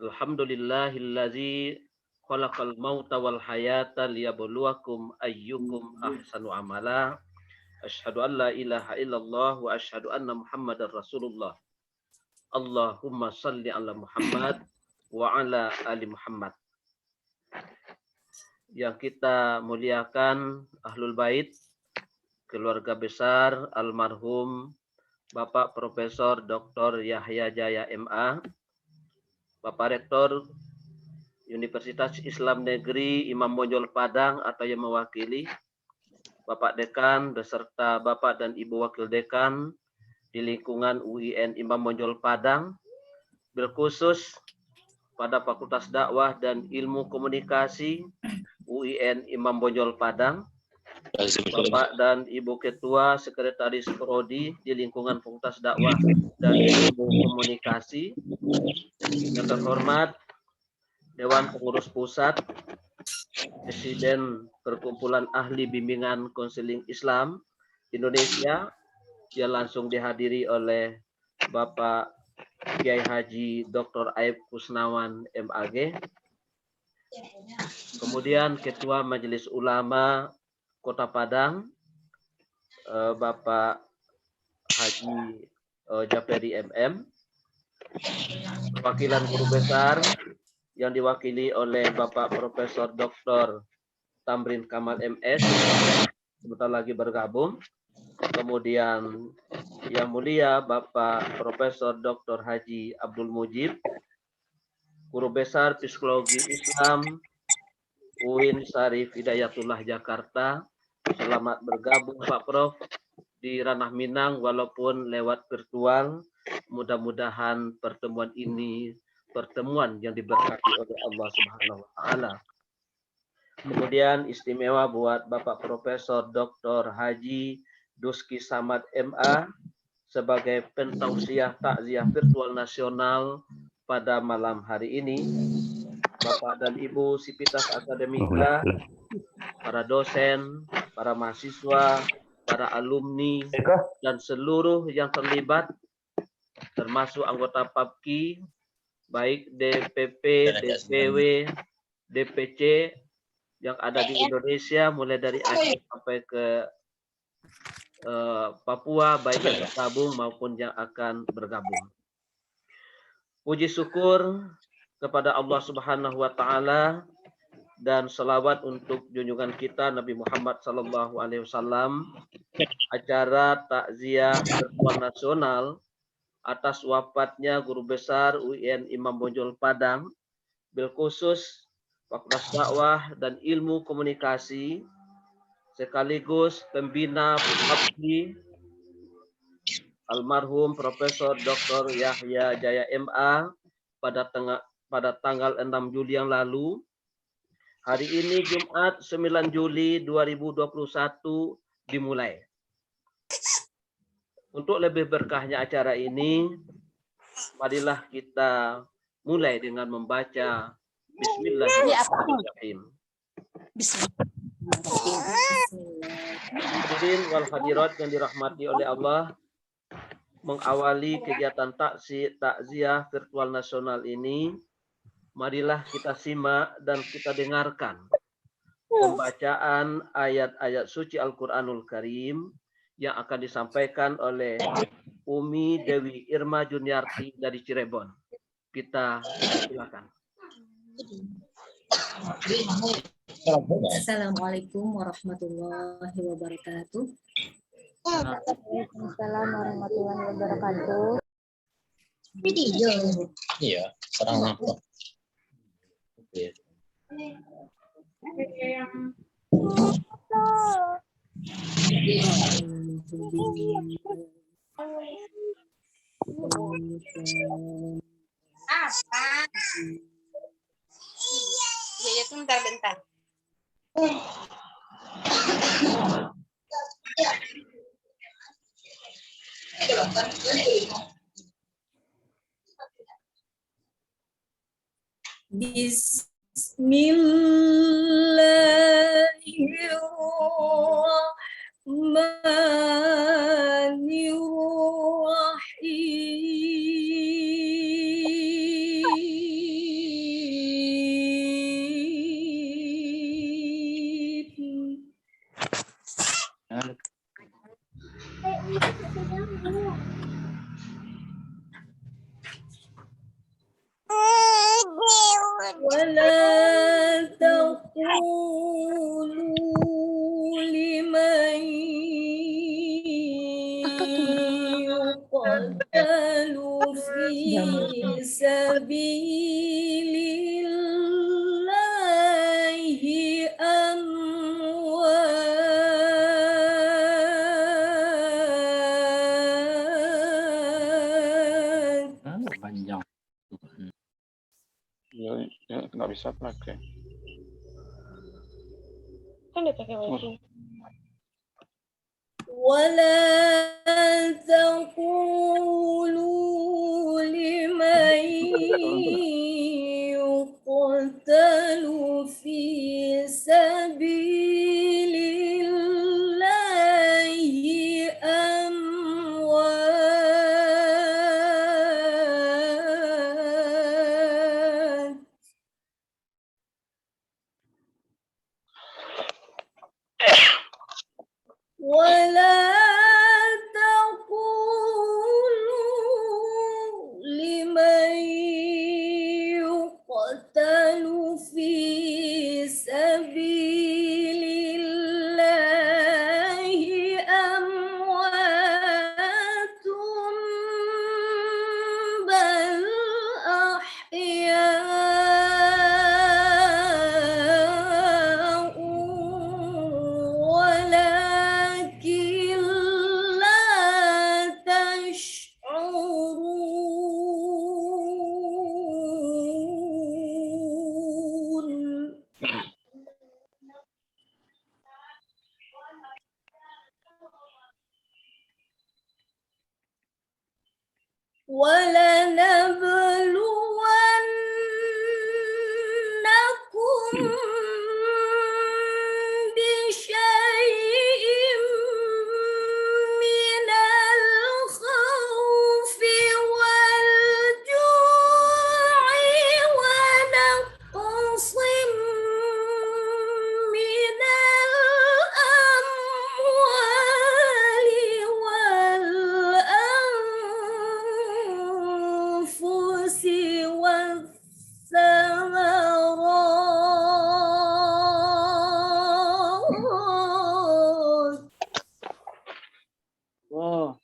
Alhamdulillahillazi khalaqal mauta wal hayata liyabluwakum ayyukum ahsanu amala. Asyhadu an la ilaha illallah wa asyhadu anna Muhammadar Rasulullah. Allahumma salli ala Muhammad wa ala ali Muhammad. Yang kita muliakan Ahlul Bait, keluarga besar almarhum Bapak Profesor Dr. Yahya Jaya MA, Bapak Rektor Universitas Islam Negeri Imam Bonjol Padang atau yang mewakili, Bapak Dekan beserta Bapak dan Ibu Wakil Dekan di lingkungan UIN Imam Bonjol Padang, berkhusus pada Fakultas Dakwah dan Ilmu Komunikasi UIN Imam Bonjol Padang, Bapak dan Ibu Ketua Sekretaris Prodi di lingkungan Fakultas Dakwah dan Ilmu Komunikasi, yang terhormat Dewan Pengurus Pusat, Presiden Perkumpulan Ahli Bimbingan Konseling Islam Indonesia, yang langsung dihadiri oleh Bapak Kiai Haji Dr. Aib Kusnawan MAG, kemudian Ketua Majelis Ulama Kota Padang, Bapak Haji Japeri MM, perwakilan guru besar yang diwakili oleh Bapak Profesor Dr. Tamrin Kamal MS, sebentar lagi bergabung. Kemudian yang mulia Bapak Profesor Dr. Haji Abdul Mujib, guru besar Psikologi Islam UIN Syarif Hidayatullah Jakarta. Selamat bergabung Pak Prof di Ranah Minang walaupun lewat virtual. Mudah-mudahan pertemuan ini pertemuan yang diberkati oleh Allah Subhanahu wa taala. Kemudian istimewa buat Bapak Profesor Dr. Haji Duski Samad MA sebagai pentausiah takziah virtual nasional pada malam hari ini. Bapak dan Ibu Sivitas Akademika, para dosen, para mahasiswa, para alumni, dan seluruh yang terlibat, termasuk anggota PAPKI, baik DPP, DPW, DPC yang ada di Indonesia, mulai dari Aceh sampai ke Papua, baik yang bergabung maupun yang akan bergabung. Puji syukur kepada Allah Subhanahu wa taala dan selawat untuk junjungan kita Nabi Muhammad sallallahu alaihi wasallam. Acara takziah virtual nasional atas wafatnya guru besar UIN Imam Bonjol Padang, bilkhusus Fakultas Dakwah dan Ilmu Komunikasi, sekaligus pembina PAPKI almarhum Profesor Dr. Yahya Jaya MA pada tanggal 6 Juli yang lalu. Hari ini Jumat 9 Juli 2021 dimulai. Untuk lebih berkahnya acara ini, marilah kita mulai dengan membaca Bismillahirrahmanirrahim. Hadirin wal hadirat yang dirahmati oleh Allah, mengawali kegiatan takziah virtual nasional ini, marilah kita simak dan kita dengarkan pembacaan ayat-ayat suci Al-Quranul Karim yang akan disampaikan oleh Umi Dewi Irma Juniarti dari Cirebon. Kita silakan. Assalamualaikum warahmatullahi wabarakatuh. Waalaikumsalam warahmatullahi wabarakatuh. Video. Iya, serang apa? Ya, bentar. ولا تقولوا لمن يقتل في سبيل الله أموات Panjang. Ya, nggak bisa pakai. Kan udah pakai wifi. ولا تقولوا لمن يقتل في سبيل الله أموات ولا تقولوا لمن يقتل في سبيل الله أموات بل أحياء ولكن لا تشعرون ولنبلونكم بشيء من الخوف والجوع ونقص من الأموال والأنفس والثمرات Wow.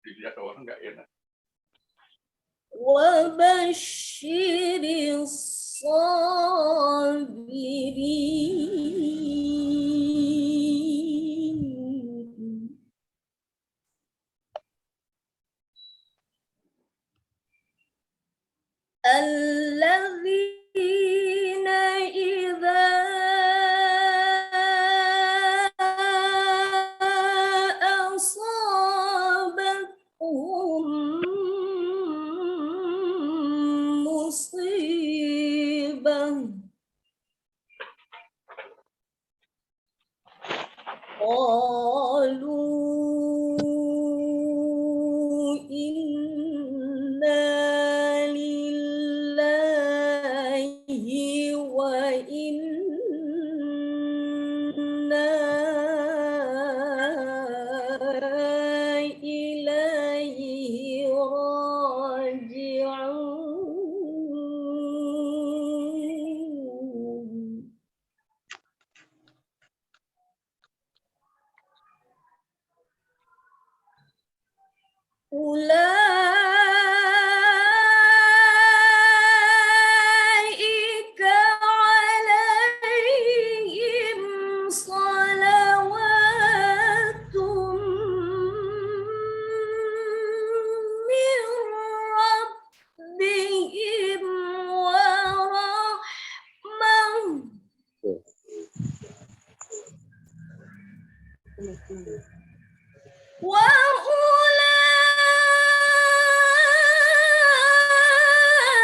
Dilihat orang nggak enak. وبشر الصابرين الذين إذا أصابتهم مصيبة قالوا إنا لله وإنا إليه راجعون أولئك عليهم صلوات من ربهم ورحمة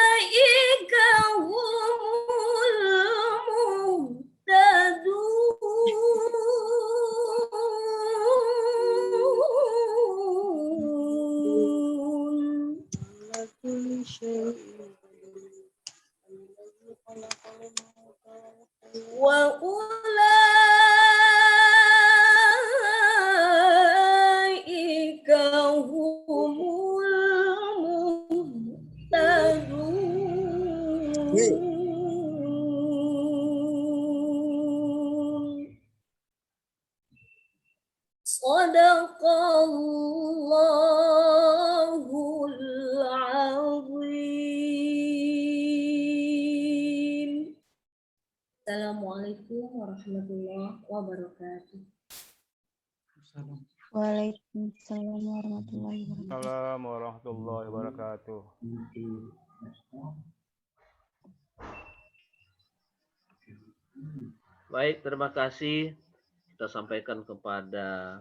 وأولئك هم المهتدون وأولئك هم المهتدون Sadaqallahul azim. Assalamualaikum warahmatullahi wabarakatuh. Waalaikumsalam warahmatullahi wabarakatuh. Assalamualaikum warahmatullahi wabarakatuh. Baik, terima kasih. Kita sampaikan kepada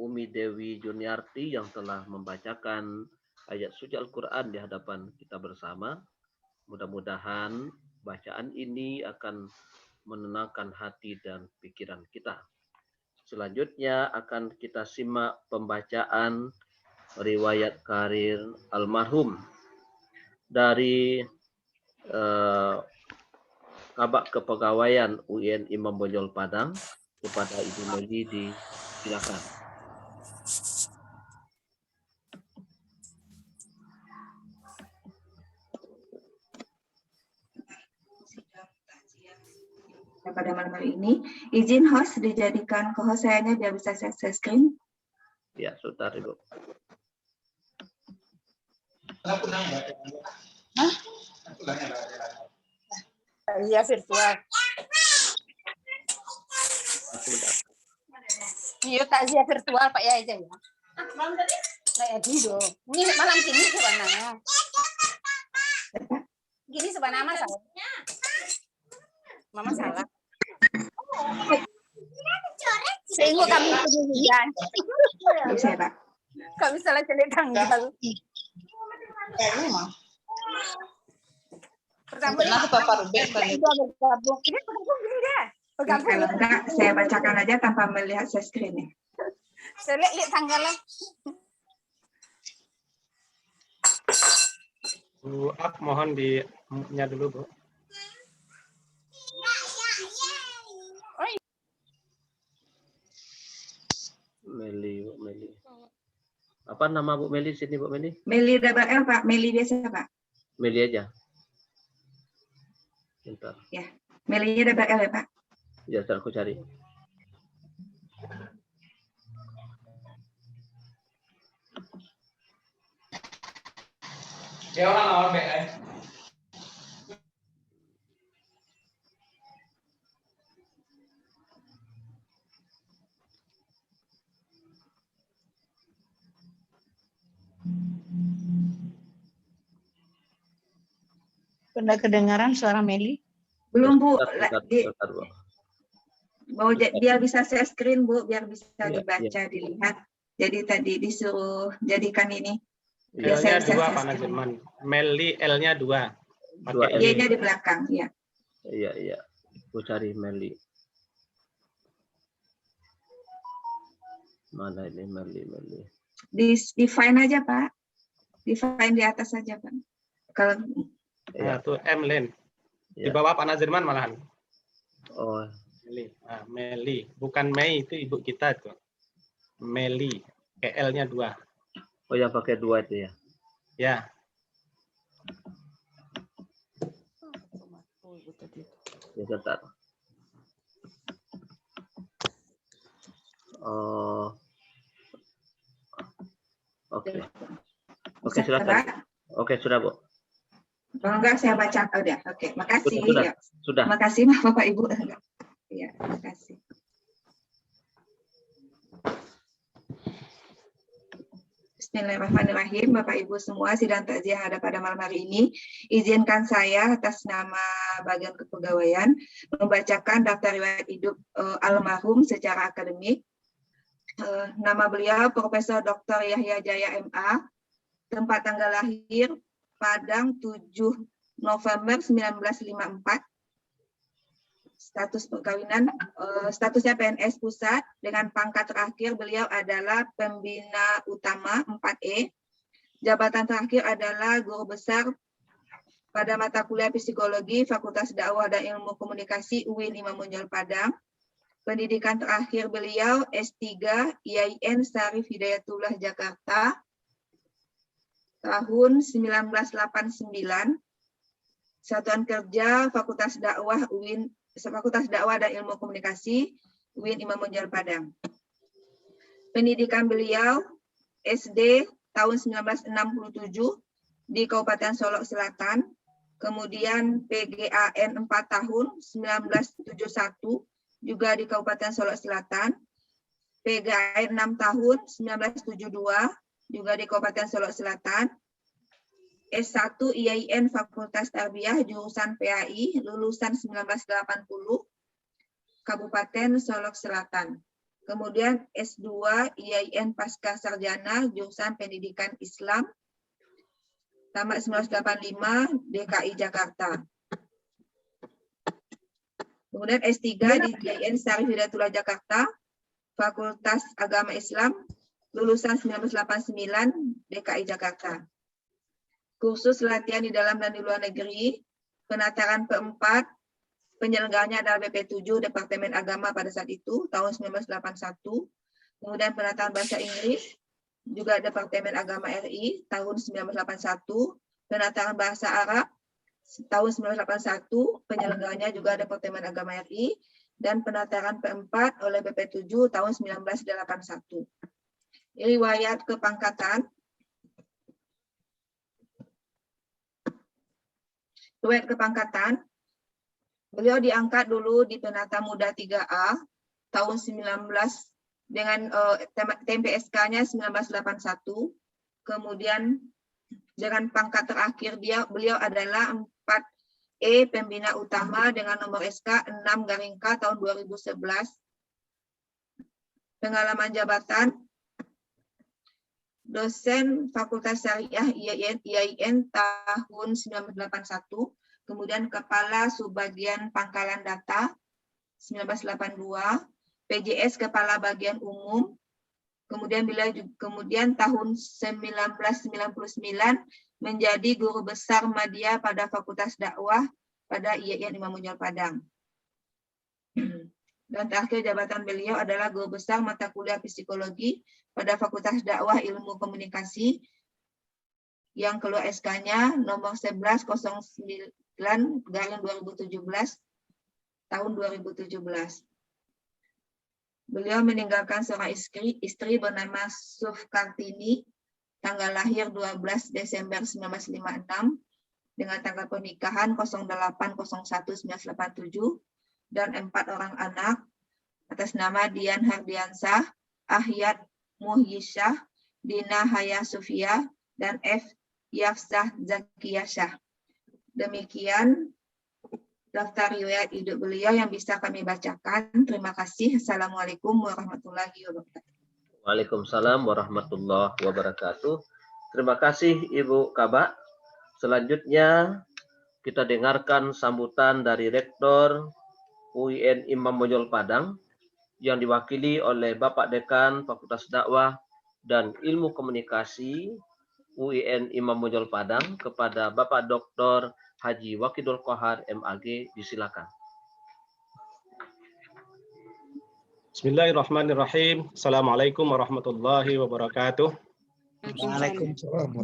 Umi Dewi Juniarti yang telah membacakan ayat suci Al-Quran di hadapan kita bersama. Mudah-mudahan bacaan ini akan menenangkan hati dan pikiran kita. Selanjutnya akan kita simak pembacaan riwayat karir almarhum dari Kabak Kepegawaian UIN Imam Bonjol Padang kepada Ibu Meli, silakan. Pada malam hari ini, izin host dijadikan co-host sayanya biar bisa share screen. Ya, sebentar Ibu. Iya virtual. Sebentar. Iya takziah virtual Pak ya aja ya. Malam tadi? Kayak gitu. Ini malam gini sebenarnya. Gini sebenarnya Mama salah. Mama salah. Sehingga kami hujan. Bisa ya, Pak? Kami salah cari tanggal. Pertama bergabung. Ini bergabung gini deh. Kalau enggak, saya bacakan aja tanpa melihat share screen-nya. Saya lihat tanggalnya. Bu Ak, mohon di-nya dulu, Bu. Meli, Bu Meli. Apa nama Bu Meli sini, Bu Meli? Meli double L, Pak. Meli biasa, Pak. Meli aja. Bentar. Ya, Melinya double L ya, Pak. Ya, ntar aku cari. Ya orang awal BS. Sudah kedengaran suara Meli? Belum, Bu. Bentar, Bu. Biar bisa share screen, Bu. Biar bisa Ya, dibaca, dilihat. Jadi tadi disuruh jadikan ini. Ya, L-nya saya 2, share Pak screen. Nazirman. Meli, L-nya 2. Dua Pakai L. Y-nya di belakang, ya. Iya, iya. Aku cari Meli. Mana ini Meli? Define aja, Pak. Define di atas saja, Pak. Kalau Nah, tuh M, Len. Di Ya. bawah Pak Nazirman malahan. Oh, Meli. Nah, Meli. Bukan Mei, itu ibu kita itu. Meli. L-nya 2. oh yang pakai 2 itu ya. Ya. Ya, bentar. Oh. Oke. Oke, bisa, silakan. Pak. Oke, sudah, Bu. Kalau enggak saya baca udah. Oke, makasih. Sudah. Ya. Sudah. Makasih Bapak Ibu. Ya, makasih. Bismillahirrahmanirrahim. Bapak Ibu semua, sidang takziah ada pada malam hari ini. Izinkan saya atas nama Bagian Kepegawaian membacakan daftar riwayat hidup almarhum secara akademik. Nama beliau Profesor Dr. Yahya Jaya MA. Tempat tanggal lahir Padang 7 November 1954. Status perkawinan, statusnya PNS Pusat, dengan pangkat terakhir beliau adalah Pembina Utama 4E. Jabatan terakhir adalah Guru Besar pada mata kuliah Psikologi Fakultas Dakwah dan Ilmu Komunikasi UIN Imam Bonjol Padang. Pendidikan terakhir beliau S3 IAIN Syarif Hidayatullah Jakarta tahun 1989. Satuan Kerja Fakultas Dakwah UIN, Fakultas Dakwah dan Ilmu Komunikasi UIN Imam Bonjol Padang. Pendidikan beliau SD tahun 1967 di Kabupaten Solok Selatan, kemudian PGAN 4 tahun 1971 juga di Kabupaten Solok Selatan, PGAN 6 tahun 1972 juga di Kabupaten Solok Selatan, S1 IAIN Fakultas Tarbiyah jurusan PAI lulusan 1980 Kabupaten Solok Selatan. Kemudian S2 IAIN Pasca Sarjana jurusan Pendidikan Islam tamat 1985 DKI Jakarta. Kemudian S3 di IAIN Syarif Hidayatullah Jakarta Fakultas Agama Islam lulusan 1989 DKI Jakarta. Kursus latihan di dalam dan di luar negeri, penataran keempat, penyelenggaranya adalah BP7 Departemen Agama pada saat itu, tahun 1981. Kemudian penataran bahasa Inggris, juga Departemen Agama RI, tahun 1981. Penataran bahasa Arab, tahun 1981, penyelenggaranya juga Departemen Agama RI. Dan penataran keempat oleh BP7 tahun 1981. Riwayat kepangkatan. Riwayat kepangkatan, beliau diangkat dulu di Penata Muda 3A tahun 19 dengan TMPSK-nya 1981. Kemudian dengan pangkat terakhir beliau adalah 4E Pembina Utama dengan nomor SK 6-K tahun 2011. Pengalaman jabatan dosen Fakultas Syariah IAIN tahun 1981, kemudian Kepala Subbagian Pangkalan Data 1982, PJS Kepala Bagian Umum, kemudian tahun 1999 menjadi Guru Besar Madya pada Fakultas Dakwah pada IAIN Imam Bonjol Padang. Dan terakhir jabatan beliau adalah Guru Besar Mata Kuliah Psikologi pada Fakultas Dakwah Ilmu Komunikasi yang keluar SK-nya nomor 1109/2017 tahun 2017. Beliau meninggalkan seorang istri bernama Suf Kartini, tanggal lahir 12 Desember 1956 dengan tanggal pernikahan 08/01/1987 dan 4 orang anak atas nama Dian Hardiansah, Ahyad Muhyisyah, Dina Haya Sufia, dan F. Yafsah Zakiyah. Demikian daftar riwayat hidup beliau yang bisa kami bacakan. Terima kasih. Assalamualaikum warahmatullahi wabarakatuh. Waalaikumsalam warahmatullahi wabarakatuh. Terima kasih Ibu Kabak. Selanjutnya kita dengarkan sambutan dari Rektor UIN Imam Bonjol Padang yang diwakili oleh Bapak Dekan Fakultas Dakwah dan Ilmu Komunikasi UIN Imam Bonjol Padang kepada Bapak Dr. Haji Waqidul Qohar MAG. Disilakan. Bismillahirrahmanirrahim. Assalamualaikum warahmatullahi wabarakatuh. Waalaikumsalam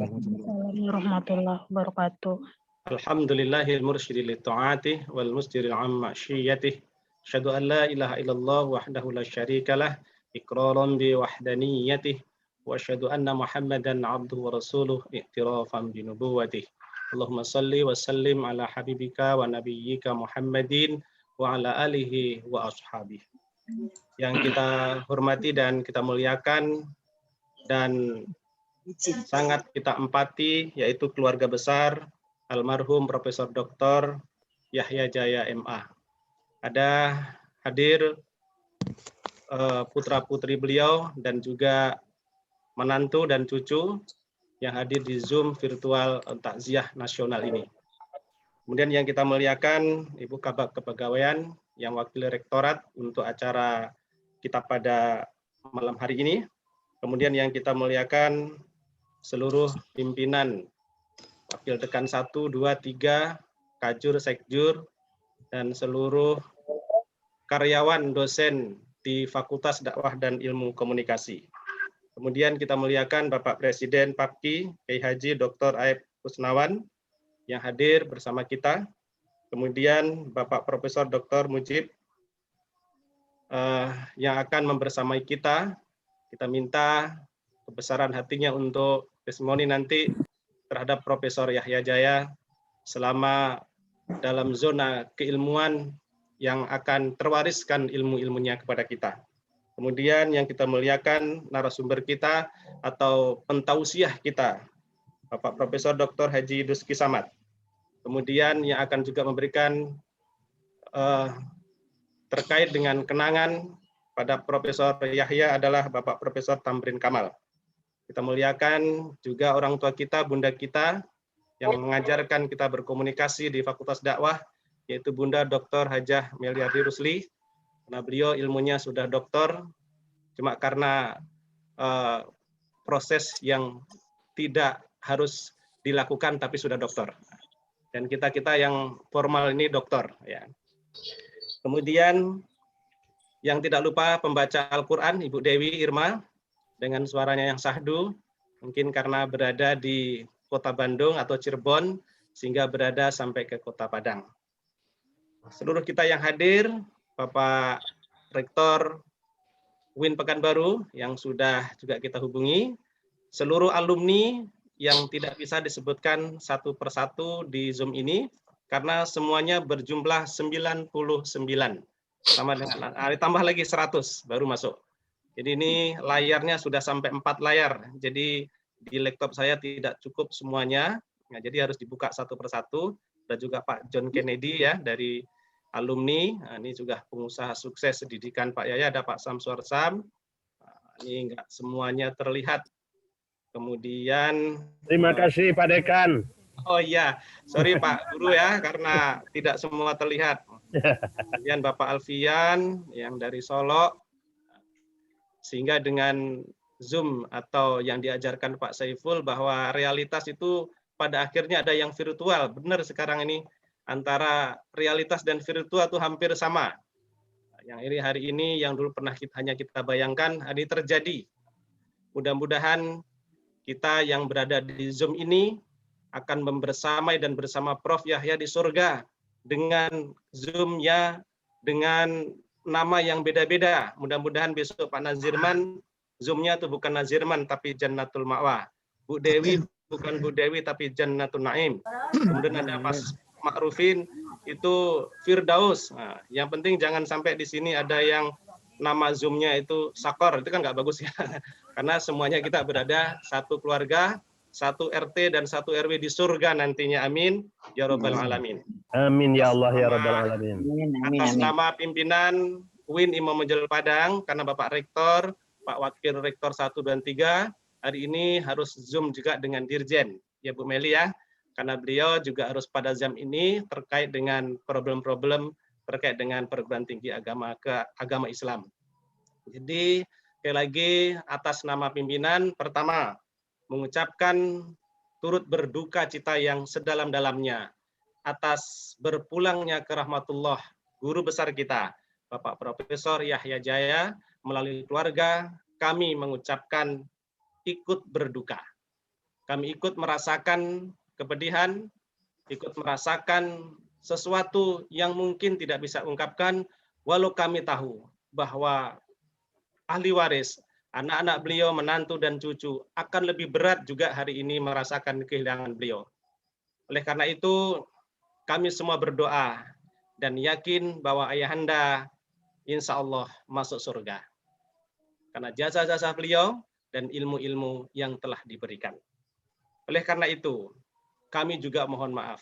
warahmatullahi wabarakatuh. Alhamdulillahil mursyidi li ta'ati wal musdiril amma syiyatih. Asyhadu an la ilaha illallah wahdahu la syarikalah iqraran bi wahdaniyatih wa asyhadu anna Muhammadan abduhu wa rasuluh i'tirafan bi nubuwwatih. Allahumma salli wa sallim ala habibika wa nabiyyika Muhammadin wa ala alihi wa ashabihi. Yang kita hormati dan kita muliakan dan sangat kita empati, yaitu keluarga besar almarhum Profesor Dr. Yahya Jaya MA. Ada hadir putra-putri beliau dan juga menantu dan cucu yang hadir di Zoom virtual takziah nasional ini. Kemudian yang kita muliakan Ibu Kabak Kepegawaian yang wakil rektorat untuk acara kita pada malam hari ini. Kemudian yang kita muliakan seluruh pimpinan Wakil Dekan 1, 2, 3, Kajur, Sekjur, dan seluruh karyawan dosen di Fakultas Dakwah dan Ilmu Komunikasi. Kemudian kita muliakan Bapak Presiden PAPKI, Kiai Haji Dr. Aib Kusnawan, yang hadir bersama kita. Kemudian Bapak Profesor Dr. Mujib yang akan membersamai kita. Kita minta kebesaran hatinya untuk testimoni nanti terhadap Profesor Yahya Jaya selama dalam zona keilmuan yang akan terwariskan ilmu-ilmunya kepada kita. Kemudian yang kita muliakan narasumber kita atau pentausiah kita, Bapak Profesor Dr. Haji Duski Samad. Kemudian yang akan juga memberikan terkait dengan kenangan pada Profesor Yahya adalah Bapak Profesor Tamrin Kamal. Kita muliakan juga orang tua kita, bunda kita, yang mengajarkan kita berkomunikasi di Fakultas Dakwah, yaitu Bunda Dr. Hajah Meliardi Rusli, karena beliau ilmunya sudah doktor, cuma karena proses yang tidak harus dilakukan tapi sudah doktor. Dan kita yang formal ini doktor. Ya. Kemudian yang tidak lupa pembaca Al-Quran, Ibu Dewi Irma, dengan suaranya yang sahdu, mungkin karena berada di Kota Bandung atau Cirebon, sehingga berada sampai ke Kota Padang. Seluruh kita yang hadir, Bapak Rektor UIN Pekanbaru yang sudah juga kita hubungi, seluruh alumni yang tidak bisa disebutkan satu persatu di Zoom ini, karena semuanya berjumlah 99. Sama dengan, ditambah lagi 100 baru masuk. Jadi ini layarnya sudah sampai 4 layar. Jadi di laptop saya tidak cukup semuanya. Nah, jadi harus dibuka satu persatu. Dan juga Pak John Kennedy ya dari alumni. Nah, ini juga pengusaha sukses pendidikan Pak Yaya, ada Pak Samsuar Sam. Nah, ini enggak semuanya terlihat. Kemudian terima kasih Pak Dekan. Oh iya, sorry Pak Guru ya karena tidak semua terlihat. Kemudian Bapak Alfian yang dari Solo, sehingga dengan Zoom atau yang diajarkan Pak Saiful bahwa realitas itu pada akhirnya ada yang virtual. Benar sekarang ini antara realitas dan virtual itu hampir sama. Yang ini hari ini yang dulu pernah hanya kita bayangkan hari ini terjadi. Mudah-mudahan kita yang berada di Zoom ini akan membersamai dan bersama Prof. Yahya di surga dengan Zoom-nya dengan nama yang beda-beda. Mudah-mudahan besok Pak Nazirman Zoom-nya itu bukan Nazirman tapi Jannatul Ma'wa. Bu Dewi bukan Bu Dewi tapi Jannatul Naim. Kemudian ada Mas Ma'rufin itu Firdaus. Nah, yang penting jangan sampai di sini ada yang nama Zoom-nya itu Sakor, itu kan nggak bagus ya. Karena semuanya kita berada satu keluarga, satu RT dan satu RW di surga nantinya. Amin ya Rabbal Alamin. Amin ya Allah ya Rabbal Alamin. Atas nama pimpinan UIN Imam Mujal Padang, karena Bapak Rektor, Pak Wakil Rektor 1 dan 3, hari ini harus Zoom juga dengan Dirjen, ya Bu Meli ya, karena beliau juga harus pada jam ini terkait dengan problem-problem terkait dengan perguruan tinggi agama Islam. Jadi sekali lagi atas nama pimpinan, pertama mengucapkan turut berduka cita yang sedalam-dalamnya atas berpulangnya ke rahmatullah guru besar kita, Bapak Profesor Yahya Jaya. Melalui keluarga kami mengucapkan ikut berduka. Kami ikut merasakan kepedihan, ikut merasakan sesuatu yang mungkin tidak bisa ungkapkan, walau kami tahu bahwa ahli waris, anak-anak beliau, menantu dan cucu akan lebih berat juga hari ini merasakan kehilangan beliau. Oleh karena itu, kami semua berdoa dan yakin bahwa ayahanda insya Allah masuk surga. Karena jasa-jasa beliau dan ilmu-ilmu yang telah diberikan. Oleh karena itu, kami juga mohon maaf.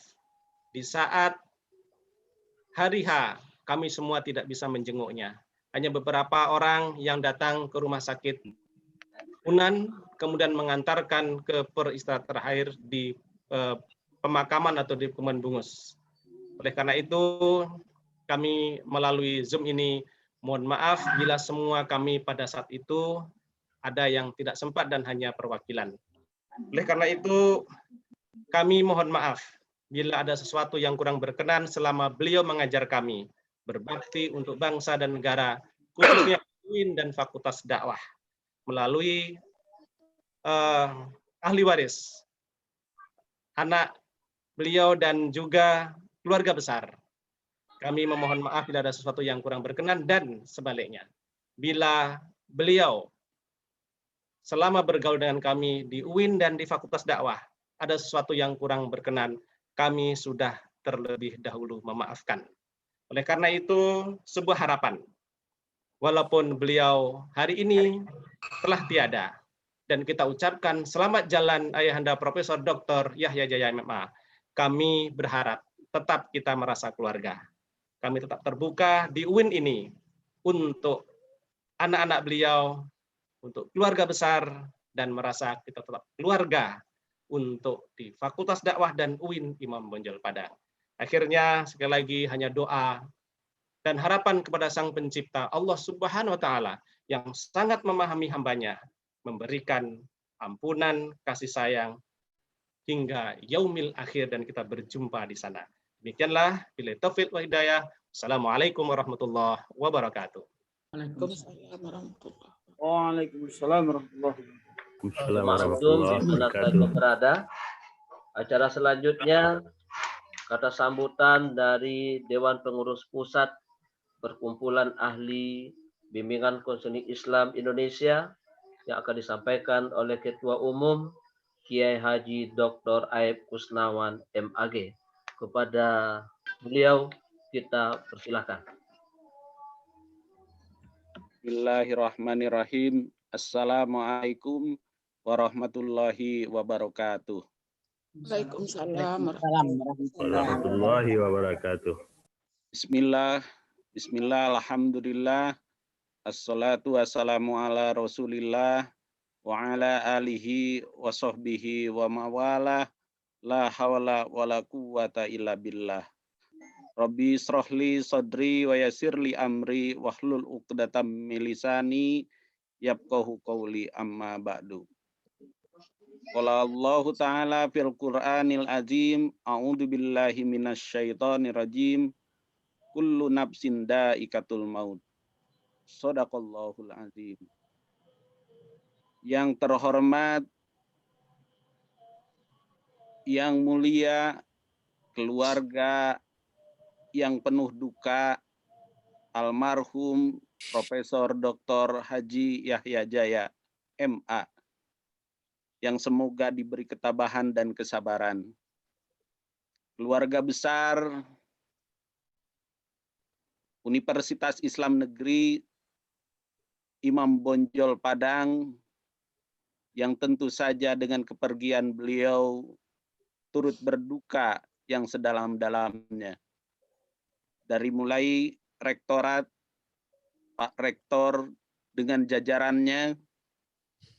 Di saat hari H, kami semua tidak bisa menjenguknya. Hanya beberapa orang yang datang ke rumah sakit Unan, kemudian mengantarkan ke peristirahatan terakhir di pemakaman atau di Perumahan Bungus. Oleh karena itu, kami melalui Zoom ini mohon maaf bila semua kami pada saat itu ada yang tidak sempat dan hanya perwakilan. Oleh karena itu, kami mohon maaf bila ada sesuatu yang kurang berkenan selama beliau mengajar kami berbakti untuk bangsa dan negara, khususnya UIN dan Fakultas Dakwah, melalui ahli waris, anak beliau dan juga keluarga besar. Kami memohon maaf bila ada sesuatu yang kurang berkenan, dan sebaliknya, bila beliau selama bergaul dengan kami di UIN dan di Fakultas Dakwah ada sesuatu yang kurang berkenan, kami sudah terlebih dahulu memaafkan. Oleh karena itu, sebuah harapan, walaupun beliau hari ini telah tiada, dan kita ucapkan selamat jalan Ayahanda Profesor Dr. Yahya Jaya MMA, kami berharap tetap kita merasa keluarga. Kami tetap terbuka di UIN ini untuk anak-anak beliau, untuk keluarga besar, dan merasa kita tetap keluarga untuk di Fakultas Dakwah dan UIN Imam Bonjol Padang. Akhirnya sekali lagi hanya doa dan harapan kepada Sang Pencipta Allah Subhanahu wa Ta'ala yang sangat memahami hambanya, memberikan ampunan, kasih sayang hingga yaumil akhir dan kita berjumpa di sana. Demikianlah, bila taufik wa hidayah. Assalamualaikum warahmatullahi wabarakatuh. Waalaikumsalam warahmatullahi wabarakatuh. Berada. Acara selanjutnya kata sambutan dari Dewan Pengurus Pusat Perkumpulan Ahli Bimbingan Konseling Islam Indonesia yang akan disampaikan oleh Ketua Umum Kiai Haji Dr. Aib Kusnawan MAG. Kepada beliau kita persilakan. Bismillahirrahmanirrahim. Assalamualaikum warahmatullahi wabarakatuh. Waalaikumsalam warahmatullahi wabarakatuh. Bismillah, alhamdulillah, assalatu wassalamu ala rasulillah, wa ala alihi wa sahbihi wa mawala, la hawla wa la quwwata illa billah. Rabbi srohli sodri wa yasirli amri wahlul uqdatam milisani yafqahu qawli amma ba'du. Qala Allahu ta'ala fil Qur'anil azim, a'udzu billahi minasyaitonir rajim, kullu nafsin da'ikatul maut. Shadaqallahul azim. Yang terhormat, yang mulia, keluarga yang penuh duka almarhum Profesor Dr. Haji Yahya Jaya MA, yang semoga diberi ketabahan dan kesabaran. Keluarga besar Universitas Islam Negeri Imam Bonjol Padang, yang tentu saja dengan kepergian beliau turut berduka yang sedalam-dalamnya. Dari mulai rektorat, Pak Rektor dengan jajarannya,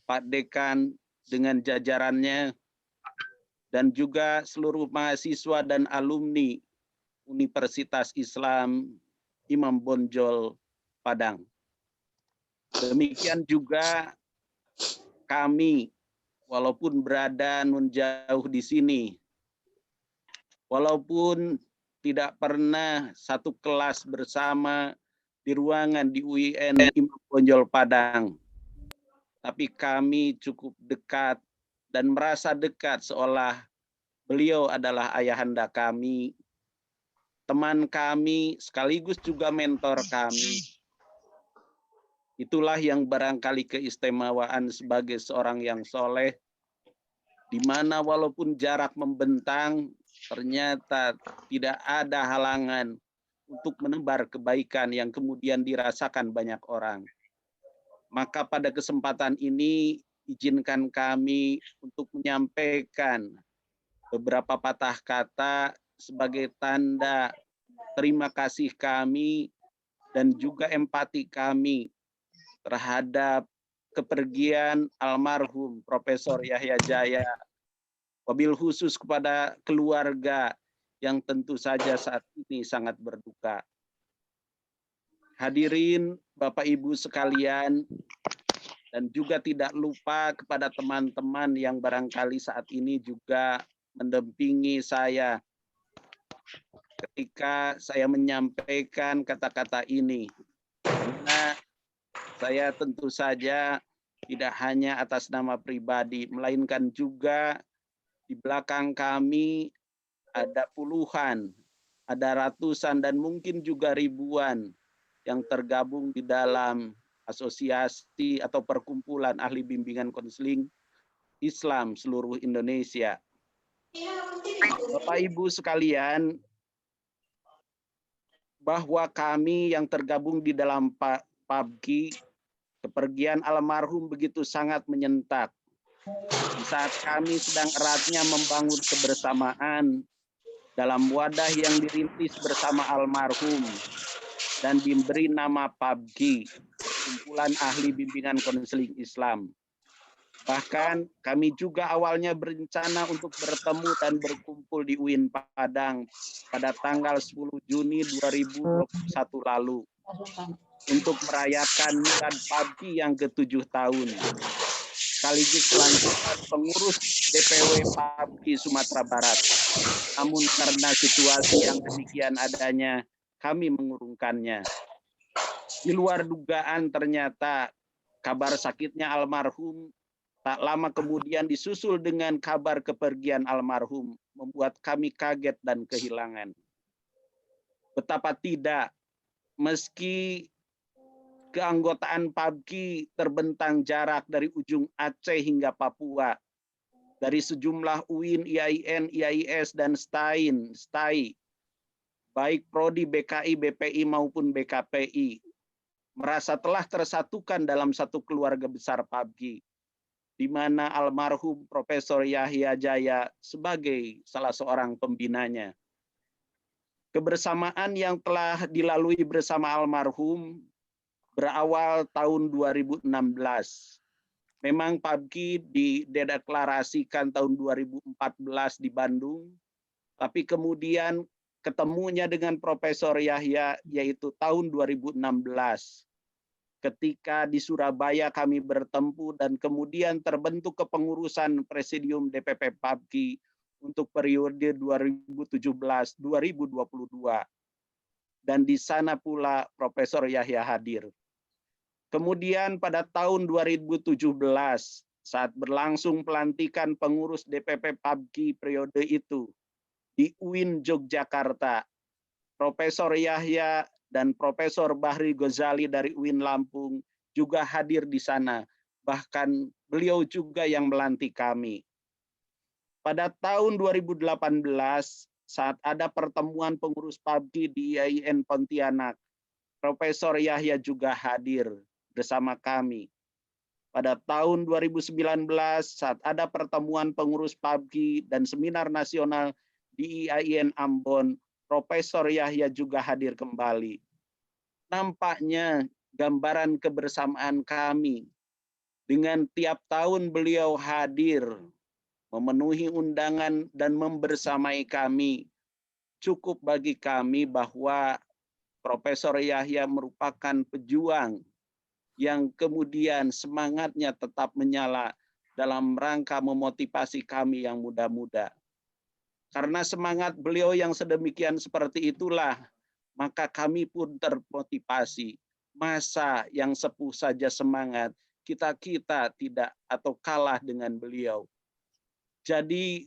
Pak Dekan dengan jajarannya, dan juga seluruh mahasiswa dan alumni Universitas Islam Imam Bonjol Padang. Demikian juga kami, walaupun berada nun jauh di sini, walaupun tidak pernah satu kelas bersama di ruangan di UIN Imam Bonjol Padang, tapi kami cukup dekat dan merasa dekat seolah beliau adalah ayahanda kami, teman kami, sekaligus juga mentor kami. Itulah yang barangkali keistimewaan sebagai seorang yang soleh, di mana walaupun jarak membentang, ternyata tidak ada halangan untuk menebar kebaikan yang kemudian dirasakan banyak orang. Maka pada kesempatan ini, izinkan kami untuk menyampaikan beberapa patah kata sebagai tanda terima kasih kami dan juga empati kami terhadap kepergian almarhum Profesor Yahya Jaya, wabil khusus kepada keluarga yang tentu saja saat ini sangat berduka. Hadirin Bapak Ibu sekalian, dan juga tidak lupa kepada teman-teman yang barangkali saat ini juga mendampingi saya ketika saya menyampaikan kata-kata ini. Karena saya tentu saja tidak hanya atas nama pribadi, melainkan juga di belakang kami ada puluhan, ada ratusan, dan mungkin juga ribuan yang tergabung di dalam asosiasi atau perkumpulan ahli bimbingan konseling Islam seluruh Indonesia. Bapak Ibu sekalian, bahwa kami yang tergabung di dalam PABGI, kepergian almarhum begitu sangat menyentak. Di saat kami sedang eratnya membangun kebersamaan dalam wadah yang dirintis bersama almarhum dan diberi nama PABGI, Kumpulan Ahli Bimbingan Konseling Islam. Bahkan kami juga awalnya berencana untuk bertemu dan berkumpul di UIN Padang pada tanggal 10 Juni 2021 lalu untuk merayakan milad PABGI yang ke-7 tahun. Sekaligus pelantikan pengurus DPW PABGI Sumatera Barat. Namun karena situasi yang demikian adanya, kami mengurungkannya. Di luar dugaan ternyata kabar sakitnya almarhum tak lama kemudian disusul dengan kabar kepergian almarhum, membuat kami kaget dan kehilangan. Betapa tidak, meski keanggotaan PABGI terbentang jarak dari ujung Aceh hingga Papua, dari sejumlah UIN, IAIN, IAIS, dan STAI, baik Prodi, BKI, BPI maupun BKPI, merasa telah tersatukan dalam satu keluarga besar PABGI, di mana almarhum Profesor Yahya Jaya sebagai salah seorang pembinanya. Kebersamaan yang telah dilalui bersama almarhum berawal tahun 2016. Memang PABGI dideklarasikan tahun 2014 di Bandung, tapi kemudian ketemunya dengan Profesor Yahya yaitu tahun 2016. Ketika di Surabaya kami bertemu dan kemudian terbentuk kepengurusan Presidium DPP PABGI untuk periode 2017-2022. Dan di sana pula Profesor Yahya hadir. Kemudian pada tahun 2017, saat berlangsung pelantikan pengurus DPP PABGI periode itu di UIN Yogyakarta, Profesor Yahya dan Profesor Bahri Ghazali dari UIN Lampung juga hadir di sana. Bahkan beliau juga yang melantik kami. Pada tahun 2018, saat ada pertemuan pengurus PABGI di IAIN Pontianak, Profesor Yahya juga hadir bersama kami. Pada tahun 2019, saat ada pertemuan pengurus PABGI dan seminar nasional di IAIN Ambon, Profesor Yahya juga hadir kembali. Nampaknya gambaran kebersamaan kami dengan tiap tahun beliau hadir, memenuhi undangan dan membersamai kami, cukup bagi kami bahwa Profesor Yahya merupakan pejuang yang kemudian semangatnya tetap menyala dalam rangka memotivasi kami yang muda-muda. Karena semangat beliau yang sedemikian seperti itulah, maka kami pun termotivasi. Masa yang sepuh saja semangat, kita tidak atau kalah dengan beliau. Jadi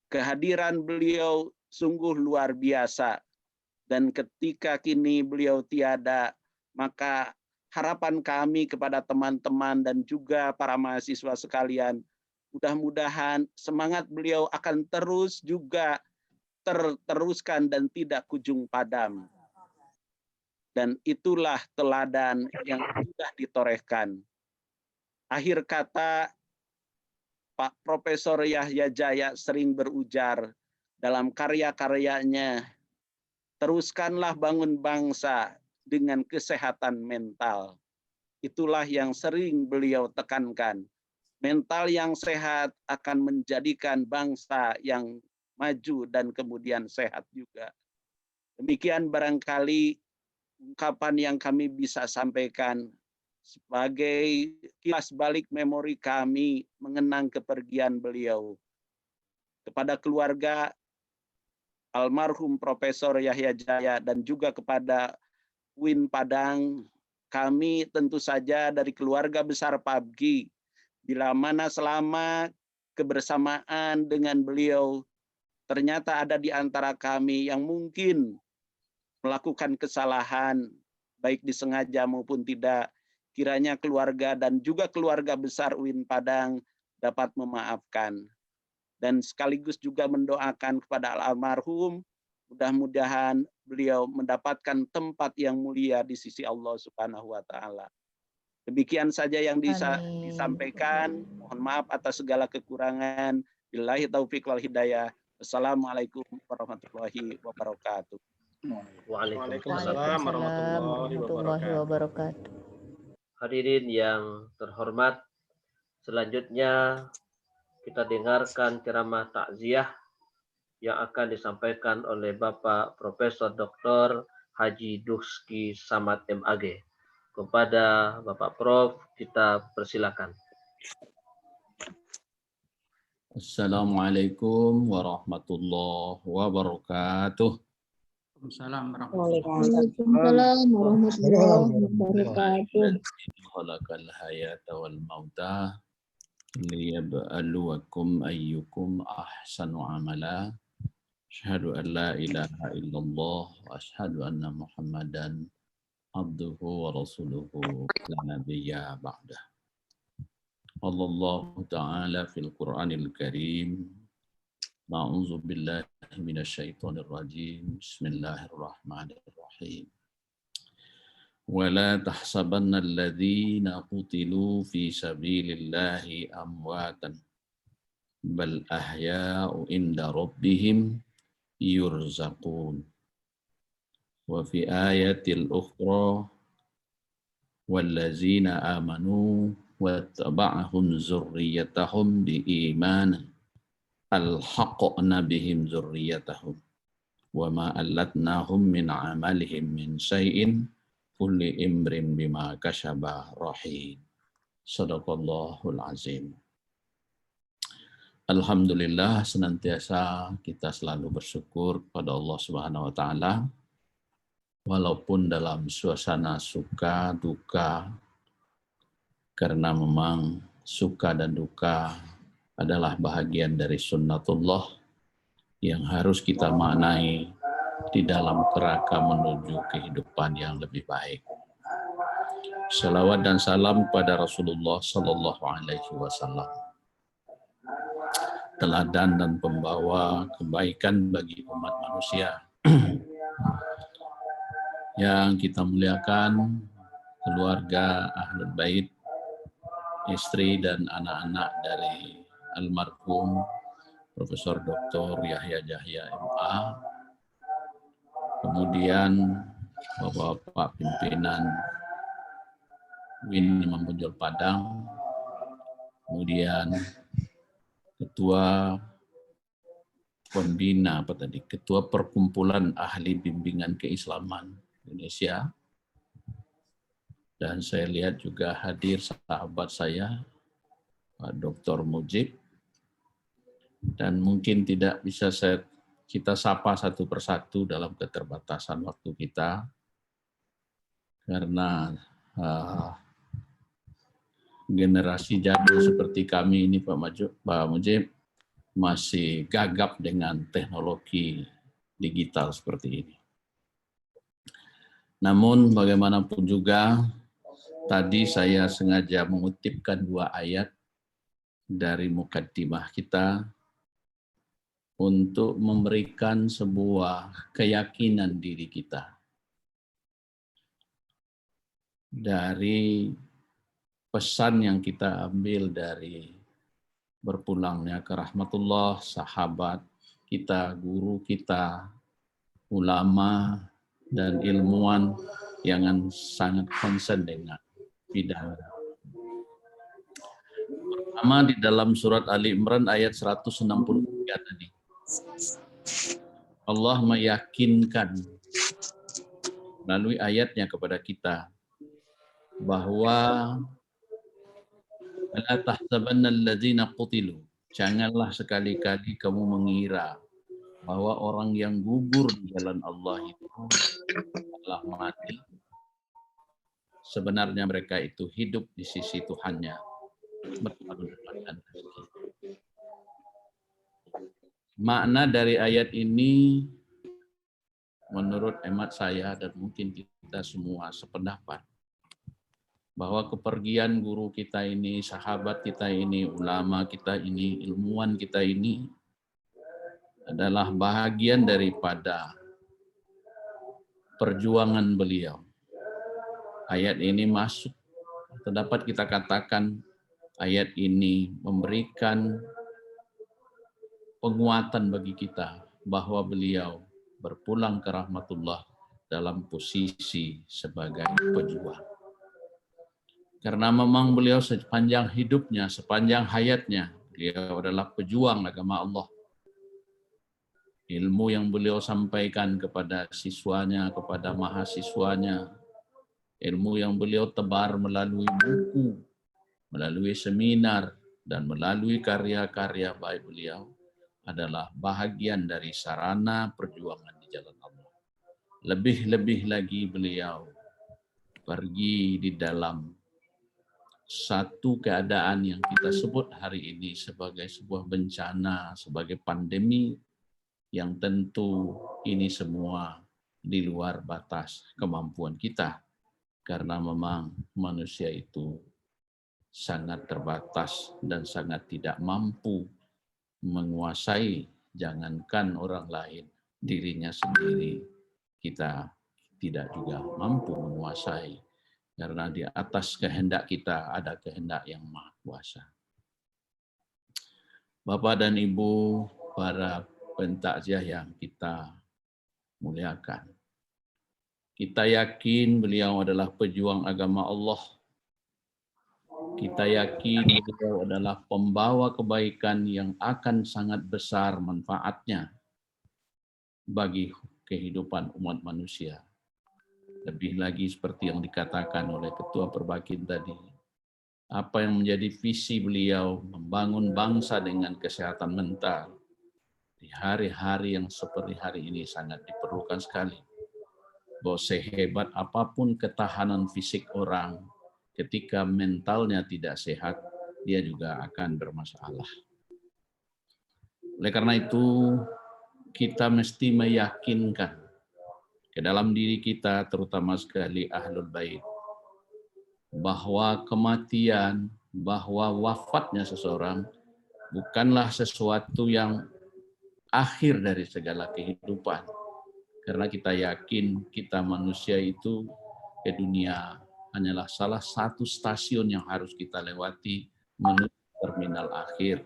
kehadiran beliau sungguh luar biasa. Dan ketika kini beliau tiada, maka harapan kami kepada teman-teman dan juga para mahasiswa sekalian, mudah-mudahan semangat beliau akan terus juga terteruskan dan tidak kunjung padam. Dan itulah teladan yang sudah ditorehkan. Akhir kata, Pak Profesor Yahya Jaya sering berujar dalam karya-karyanya, teruskanlah bangun bangsa dengan kesehatan mental. Itulah yang sering beliau tekankan. Mental yang sehat akan menjadikan bangsa yang maju dan kemudian sehat juga. Demikian barangkali ungkapan yang kami bisa sampaikan sebagai kilas balik memori kami mengenang kepergian beliau. Kepada keluarga almarhum Profesor Yahya Jaya dan juga kepada UIN Padang, kami tentu saja dari keluarga besar PABGI, bila mana selama kebersamaan dengan beliau ternyata ada di antara kami yang mungkin melakukan kesalahan, baik disengaja maupun tidak. Kiranya keluarga dan juga keluarga besar UIN Padang dapat memaafkan. Dan sekaligus juga mendoakan kepada almarhum, mudah-mudahan beliau mendapatkan tempat yang mulia di sisi Allah Subhanahu wa Ta'ala. Demikian saja yang disampaikan. Mohon maaf atas segala kekurangan. Billahi taufiq wal hidayah. Assalamualaikum warahmatullahi wabarakatuh. Waalaikumsalam warahmatullahi wabarakatuh. Hadirin yang terhormat, selanjutnya kita dengarkan ceramah takziah yang akan disampaikan oleh Bapak Profesor Dr. Haji Duski Samad MAG. Kepada Bapak Prof, kita persilakan. Assalamualaikum warahmatullahi wabarakatuh. Waalaikumsalam warahmatullahi wabarakatuh. Khalaqal hayata wal mauta liyabluwakum ayyukum ahsanu amala. Asyhadu an la ilaha illallah wa asyhadu anna Muhammadan abduhu wa rasuluhu la nabiyya ba'dah. Allah Ta'ala fil Qur'anil Karim. A'udzu billahi minasyaitonir rajim. Bismillahirrahmanirrahim. Wa la tahsabanna alladhina qutilu fi sabilillahi amwatan bal ahya'u inda rabbihim yurzaqun. Wa fi ayatil ukhra wallazina amanu wattaba'ahum dzurriyyatahum biiman alhaqna bihim dzurriyyatahum wa ma allatnahum min amalihim min syai'in kulli imrin bima kasaba rahin. Shadaqallahul azim. Alhamdulillah, senantiasa kita selalu bersyukur kepada Allah Subhanahu wa taala walaupun dalam suasana suka duka, karena memang suka dan duka adalah bahagian dari sunnatullah yang harus kita maknai di dalam kerangka menuju kehidupan yang lebih baik. Salawat dan salam kepada Rasulullah Sallallahu Alaihi Wasallam, teladan dan pembawa kebaikan bagi umat manusia. Yang kita muliakan, keluarga Ahlul Bait, istri dan anak-anak dari almarhum Profesor Dr. Yahya Jahya MA, kemudian Bapak pimpinan UIN Imam Bonjol Padang, kemudian Ketua Pembina Ketua Perkumpulan Ahli Bimbingan Keislaman Indonesia, dan saya lihat juga hadir sahabat saya Pak Dr. Mujib, dan mungkin tidak bisa kita sapa satu persatu dalam keterbatasan waktu kita karena generasi jadul seperti kami ini Pak Mujib masih gagap dengan teknologi digital seperti ini. Namun bagaimanapun juga, tadi saya sengaja mengutipkan 2 ayat dari mukaddimah kita untuk memberikan sebuah keyakinan diri kita dari pesan yang kita ambil dari berpulangnya ke rahmatullah sahabat kita, guru kita, ulama, dan ilmuwan yang sangat concern dengan bidang. Pertama di dalam surat Ali Imran ayat 163 tadi. Allah meyakinkan melalui ayatnya kepada kita bahwa la tahsabanna alladzina qutilu, janganlah sekali-kali kamu mengira bahwa orang yang gugur di jalan Allah itu telah mati. Sebenarnya mereka itu hidup di sisi Tuhannya. Makna dari ayat ini menurut hemat saya dan mungkin kita semua sependapat, bahwa kepergian guru kita ini, sahabat kita ini, ulama kita ini, ilmuwan kita ini adalah bahagian daripada perjuangan beliau. Ayat ini masuk, terdapat kita katakan ayat ini memberikan penguatan bagi kita bahwa beliau berpulang ke rahmatullah dalam posisi sebagai pejuang. Karena memang beliau sepanjang hidupnya, sepanjang hayatnya, beliau adalah pejuang agama Allah. Ilmu yang beliau sampaikan kepada siswanya, kepada mahasiswanya, ilmu yang beliau tebar melalui buku, melalui seminar, dan melalui karya-karya baik beliau adalah bahagian dari sarana perjuangan di jalan Allah. Lebih-lebih lagi beliau pergi di dalam satu keadaan yang kita sebut hari ini sebagai sebuah bencana, sebagai pandemi yang tentu ini semua di luar batas kemampuan kita. Karena memang manusia itu sangat terbatas dan sangat tidak mampu menguasai, jangankan orang lain, dirinya sendiri kita tidak juga mampu menguasai. Karena di atas kehendak kita ada kehendak yang maha kuasa. Bapak dan Ibu, para pentakziah yang kita muliakan, kita yakin beliau adalah pejuang agama Allah. Kita yakin beliau adalah pembawa kebaikan yang akan sangat besar manfaatnya bagi kehidupan umat manusia. Lebih lagi seperti yang dikatakan oleh Ketua Perbakin tadi, apa yang menjadi visi beliau membangun bangsa dengan kesehatan mental di hari-hari yang seperti hari ini sangat diperlukan sekali. Bahwa sehebat apapun ketahanan fisik orang, ketika mentalnya tidak sehat, dia juga akan bermasalah. Oleh karena itu, kita mesti meyakinkan ke dalam diri kita, terutama sekali Ahlul Bait, bahwa kematian, bahwa wafatnya seseorang bukanlah sesuatu yang akhir dari segala kehidupan. Karena kita yakin kita manusia itu ke dunia hanyalah salah satu stasiun yang harus kita lewati menuju terminal akhir.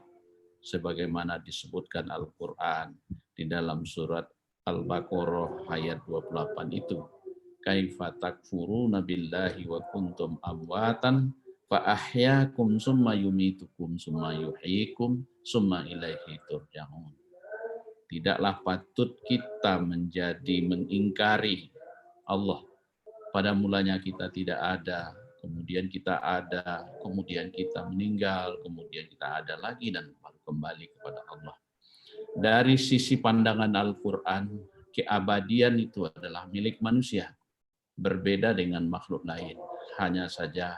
Sebagaimana disebutkan Al-Quran di dalam surat Al-Baqarah ayat 28 itu. Kaifa takfuruna billahi wa kuntum amwatan fa ahyaakum summa yumitukum summa yuhyikum summa ilaihi turja'un. Tidaklah patut kita menjadi mengingkari Allah. Pada mulanya kita tidak ada, kemudian kita ada, kemudian kita meninggal, kemudian kita ada lagi dan baru kembali kepada Allah. Dari sisi pandangan Al-Quran, keabadian itu adalah milik manusia. Berbeda dengan makhluk lain. Hanya saja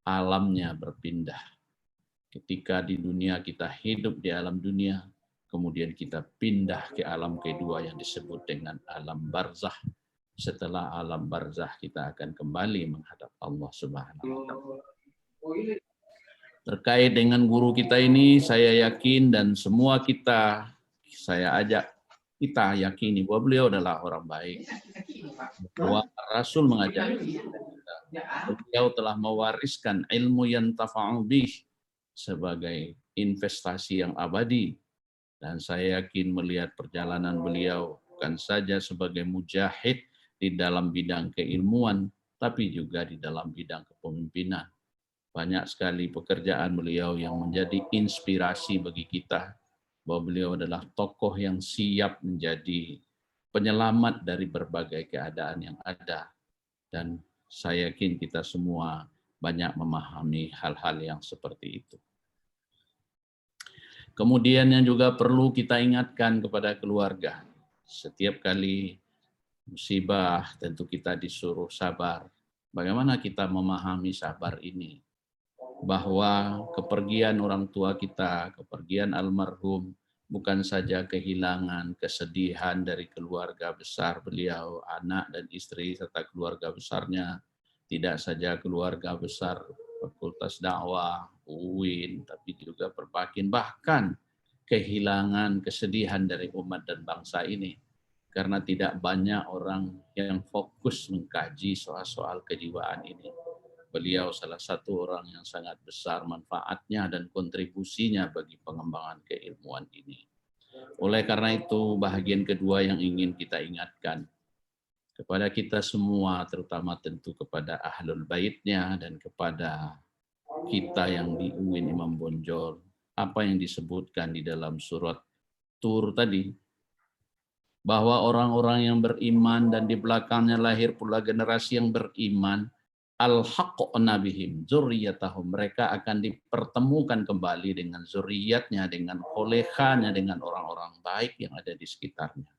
alamnya berpindah. Ketika di dunia kita hidup di alam dunia, kemudian kita pindah ke alam kedua yang disebut dengan alam barzah. Setelah alam barzah kita akan kembali menghadap Allah Subhanahu wa Ta'ala. Terkait dengan guru kita ini, saya yakin dan semua kita, saya ajak kita yakini bahwa beliau adalah orang baik. Bahwa Rasul mengajar kita. Beliau telah mewariskan ilmu yang tafa'u bih sebagai investasi yang abadi. Dan saya yakin melihat perjalanan beliau bukan saja sebagai mujahid di dalam bidang keilmuan, tapi juga di dalam bidang kepemimpinan. Banyak sekali pekerjaan beliau yang menjadi inspirasi bagi kita, bahwa beliau adalah tokoh yang siap menjadi penyelamat dari berbagai keadaan yang ada. Dan saya yakin kita semua banyak memahami hal-hal yang seperti itu. Kemudian yang juga perlu kita ingatkan kepada keluarga, setiap kali musibah tentu kita disuruh sabar. Bagaimana kita memahami sabar ini? Bahwa kepergian orang tua kita, kepergian almarhum bukan saja kehilangan, kesedihan dari keluarga besar beliau, anak dan istri serta keluarga besarnya, tidak saja keluarga besar Fakultas Dakwah, UIN, tapi juga Perbakin, bahkan kehilangan, kesedihan dari umat dan bangsa ini. Karena tidak banyak orang yang fokus mengkaji soal-soal kejiwaan ini. Beliau salah satu orang yang sangat besar manfaatnya dan kontribusinya bagi pengembangan keilmuan ini. Oleh karena itu, bahagian kedua yang ingin kita ingatkan kepada kita semua, terutama tentu kepada ahlul baitnya dan kepada kita yang di UIN Imam Bonjol, apa yang disebutkan di dalam surat Tur tadi, bahwa orang-orang yang beriman dan di belakangnya lahir pula generasi yang beriman, al-haqqna bihim zurriyatahum, mereka akan dipertemukan kembali dengan zuriyatnya, dengan kholekhanya, dengan orang-orang baik yang ada di sekitarnya.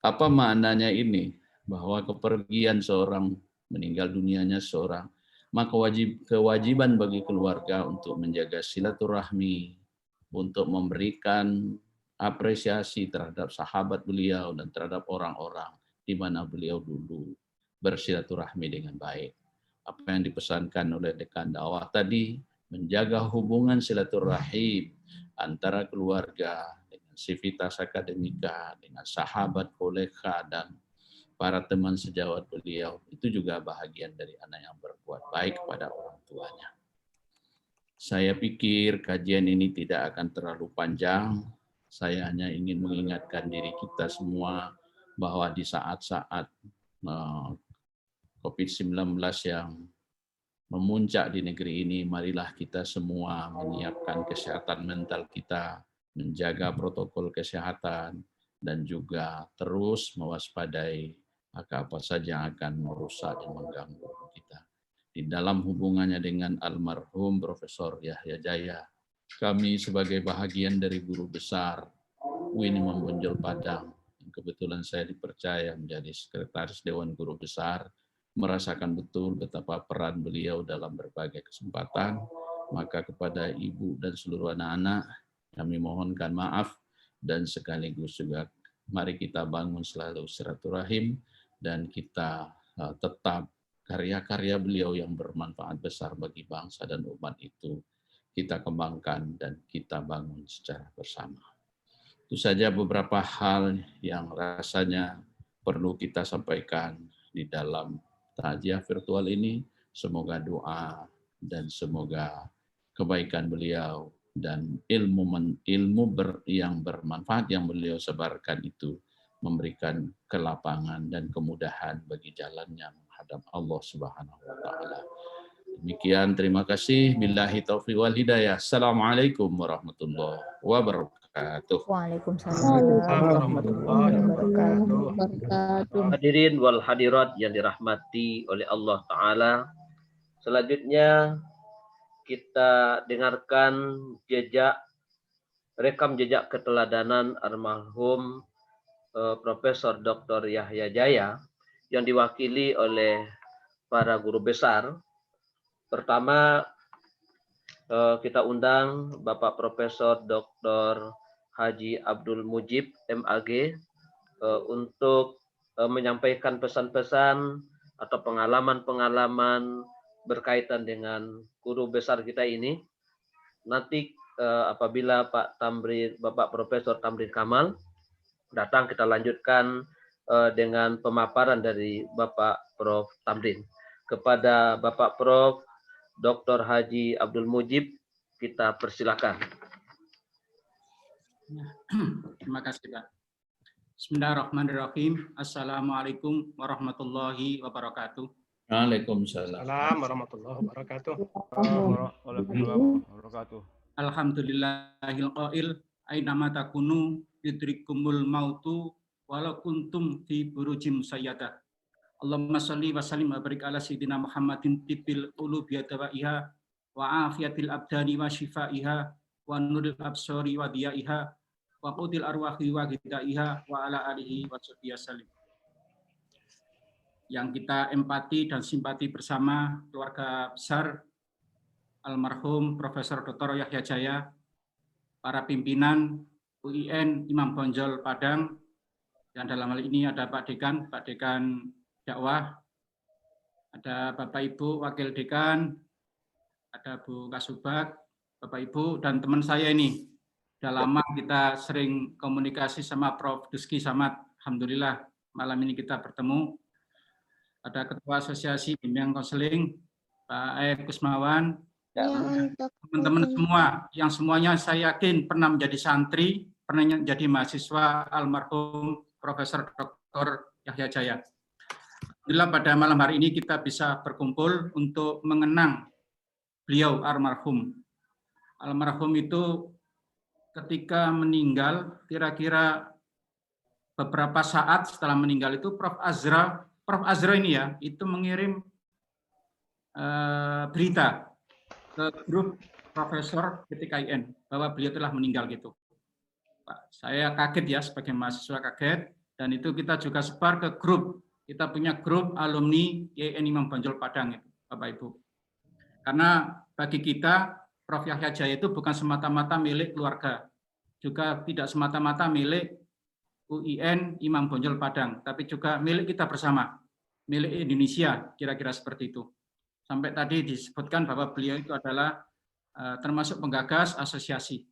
Apa maknanya ini? Bahwa kepergian seorang, meninggal dunianya seorang, maka kewajiban bagi keluarga untuk menjaga silaturahmi, untuk memberikan apresiasi terhadap sahabat beliau dan terhadap orang-orang di mana beliau dulu bersilaturahmi dengan baik. Apa yang dipesankan oleh dekan dakwah tadi, menjaga hubungan silaturahim antara keluarga dengan sivitas akademika, dengan sahabat, kolega, dan para teman sejawat beliau, itu juga bahagian dari anak yang berbuat baik kepada orang tuanya. Saya pikir kajian ini tidak akan terlalu panjang. Saya hanya ingin mengingatkan diri kita semua bahwa di saat-saat COVID-19 yang memuncak di negeri ini, marilah kita semua menyiapkan kesehatan mental kita, menjaga protokol kesehatan, dan juga terus mewaspadai apa saja yang akan merusak dan mengganggu kita. Di dalam hubungannya dengan almarhum Profesor Yahya Jaya, kami sebagai bahagian dari guru besar UIN Imam Bonjol Padang, yang kebetulan saya dipercaya menjadi Sekretaris Dewan Guru Besar, merasakan betul betapa peran beliau dalam berbagai kesempatan. Maka kepada ibu dan seluruh anak-anak, kami mohonkan maaf, dan sekaligus juga mari kita bangun selalu silaturahim, dan kita tetap karya-karya beliau yang bermanfaat besar bagi bangsa dan umat itu kita kembangkan dan kita bangun secara bersama. Itu saja beberapa hal yang rasanya perlu kita sampaikan di dalam takziah virtual ini. Semoga doa dan semoga kebaikan beliau dan ilmu yang bermanfaat yang beliau sebarkan itu memberikan kelapangan dan kemudahan bagi jalannya menghadap Allah Subhanahu wa taala. Demikian, terima kasih. Billahi taufiq wal hidayah. Assalamualaikum warahmatullahi wabarakatuh. Waalaikumsalam warahmatullahi wabarakatuh. Hadirin wal hadirat yang dirahmati oleh Allah Ta'ala. Selanjutnya kita dengarkan rekam jejak keteladanan almarhum Profesor Dr. Yahya Jaya yang diwakili oleh para guru besar. Pertama, kita undang Bapak Profesor Dr. Haji Abdul Mujib, MAG, untuk menyampaikan pesan-pesan atau pengalaman-pengalaman berkaitan dengan guru besar kita ini. Nanti apabila Bapak Profesor Tamrin Kamal datang, kita lanjutkan dengan pemaparan dari Bapak Prof. Tamrin. Kepada Bapak Prof. Dr. Haji Abdul Mujib, kita persilakan. Terima kasih, Pak. Bismillahirrahmanirrahim. Assalamualaikum warahmatullahi wabarakatuh. Waalaikumsalam warahmatullahi wabarakatuh. Alhamdulillahil qail ainama takunu yudrikumul mautu walau kuntum fi burujim sayyadah. Allahumma salli wa sallim wa barik ala sayyidina Muhammadin tibbil qulubi wa wa afiyatil abdani wa shifaiha wa nuril absari wa diyaiha wa qutil arwahi wa gidaiha wa ala alihi wa sahbihi wasallim. Yang kita empati dan simpati bersama keluarga besar almarhum Profesor Dr. Yahya Jaya, para pimpinan UIN Imam Bonjol Padang, dan dalam hal ini ada Pak Dekan dakwah, ada Bapak Ibu Wakil Dekan, ada Bu Kasubag, Bapak Ibu, dan teman saya ini. Sudah lama kita sering komunikasi sama Prof. Duski Samad. Alhamdulillah malam ini kita bertemu. Ada Ketua Asosiasi Bimbingan Konseling, Pak Aek Kusmawan, teman-teman semua, yang semuanya saya yakin pernah menjadi santri, pernah menjadi mahasiswa almarhum Profesor Dr. Yahya Jaya. Alhamdulillah pada malam hari ini kita bisa berkumpul untuk mengenang beliau almarhum. Almarhum itu ketika meninggal, kira-kira beberapa saat setelah meninggal itu Prof. Azra ini ya, itu mengirim berita ke grup Profesor PTKIN bahwa beliau telah meninggal gitu. Pak, saya kaget ya sebagai mahasiswa kaget, dan itu kita juga sebar ke grup. Kita punya grup alumni YIN Imam Bonjol Padang itu, Bapak Ibu. Karena bagi kita Prof. Yahya Jaya itu bukan semata-mata milik keluarga, juga tidak semata-mata milik UIN Imam Bonjol Padang, tapi juga milik kita bersama, milik Indonesia, kira-kira seperti itu. Sampai tadi disebutkan bahwa beliau itu adalah termasuk penggagas asosiasi.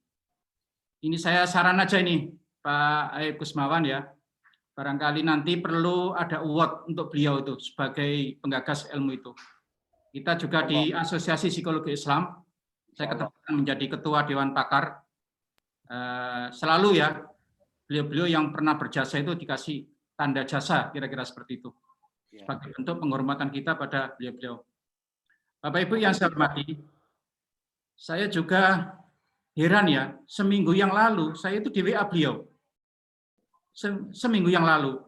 Ini saya saran aja ini, Pak Aek Kusmawan ya, barangkali nanti perlu ada award untuk beliau itu sebagai penggagas ilmu itu. Kita juga di Asosiasi Psikologi Islam, saya ketempatan menjadi ketua Dewan Pakar, selalu ya, beliau-beliau yang pernah berjasa itu dikasih tanda jasa, kira-kira seperti itu. Sebagai bentuk penghormatan kita pada beliau-beliau. Bapak Ibu yang saya hormati, saya juga heran ya, seminggu yang lalu saya itu di WA beliau. Seminggu yang lalu.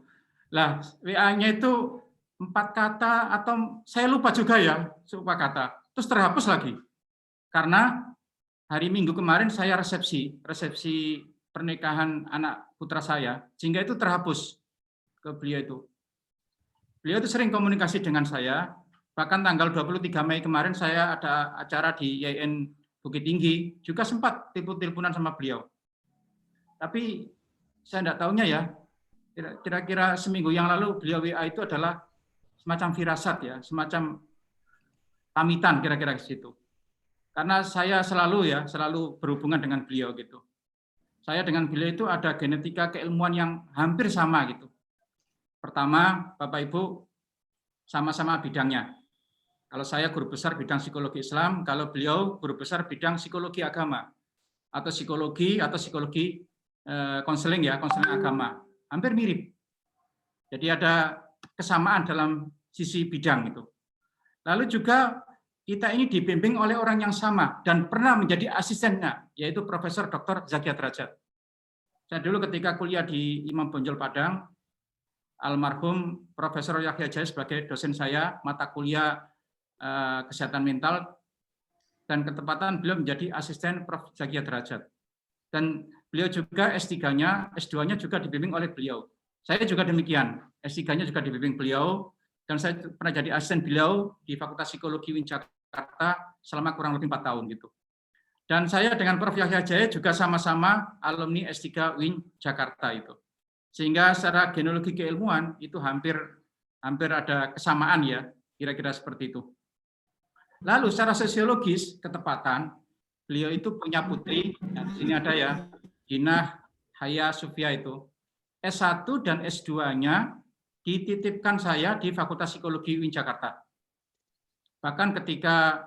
Lah, WA-nya itu 4 kata atau saya lupa juga ya, 4 kata. Terus terhapus lagi. Karena hari Minggu kemarin saya resepsi pernikahan anak putra saya, sehingga itu terhapus ke beliau itu. Beliau itu sering komunikasi dengan saya, bahkan tanggal 23 Mei kemarin saya ada acara di YIN Bukit Tinggi, juga sempat telepon-teleponan sama beliau. Tapi saya tidak tahunya ya, kira-kira seminggu yang lalu beliau WA itu adalah semacam firasat ya, semacam pamitan kira-kira ke situ. Karena saya selalu berhubungan dengan beliau gitu. Saya dengan beliau itu ada genetika keilmuan yang hampir sama gitu. Pertama, Bapak Ibu sama-sama bidangnya. Kalau saya guru besar bidang psikologi Islam, kalau beliau guru besar bidang psikologi agama atau psikologi konseling ya, konseling agama. Hampir mirip. Jadi ada kesamaan dalam sisi bidang itu. Lalu juga kita ini dibimbing oleh orang yang sama dan pernah menjadi asistennya, yaitu Profesor Dr. Zakia Derajat. Saya dulu ketika kuliah di Imam Bonjol Padang, almarhum Profesor Yahya Jaya sebagai dosen saya, mata kuliah kesehatan mental, dan ketepatan beliau menjadi asisten Prof. Zakia Derajat. Dan beliau juga S3-nya, S2-nya juga dibimbing oleh beliau. Saya juga demikian, S3-nya juga dibimbing beliau, dan saya pernah jadi asisten beliau di Fakultas Psikologi UIN Jakarta selama kurang lebih 4 tahun gitu. Dan saya dengan Prof. Yahya Jaya juga sama-sama alumni S3 UIN Jakarta itu. Sehingga secara genealogi keilmuan itu hampir ada kesamaan ya, kira-kira seperti itu. Lalu secara sosiologis ketepatan, beliau itu punya putri, nah, di sini ada ya, Dinah Haya Sufia itu. S1 dan S2-nya dititipkan saya di Fakultas Psikologi UIN Jakarta. Bahkan ketika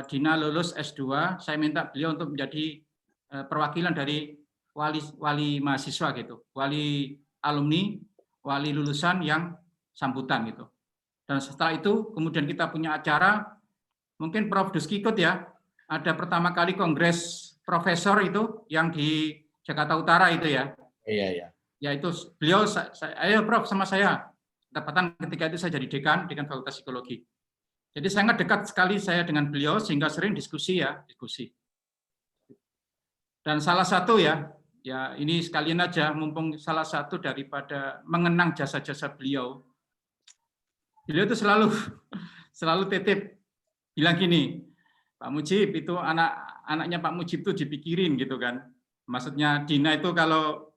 Dina lulus S2, saya minta beliau untuk menjadi perwakilan dari wali mahasiswa gitu, wali alumni, wali lulusan yang sambutan gitu. Dan setelah itu kemudian kita punya acara, mungkin Prof. Duski ikut ya, ada pertama kali kongres profesor itu yang di Jakarta Utara itu ya. Iya. Ya itu beliau, ayo Prof sama saya. Tepatan ketika itu saya jadi dekan Fakultas Psikologi. Jadi sangat dekat sekali saya dengan beliau sehingga sering diskusi. Dan salah satu ya ini sekalian aja mumpung salah satu daripada mengenang jasa-jasa beliau. Beliau itu selalu titip bilang gini, Pak Mujib itu anaknya Pak Mujib itu dipikirin gitu kan. Maksudnya Dina itu kalau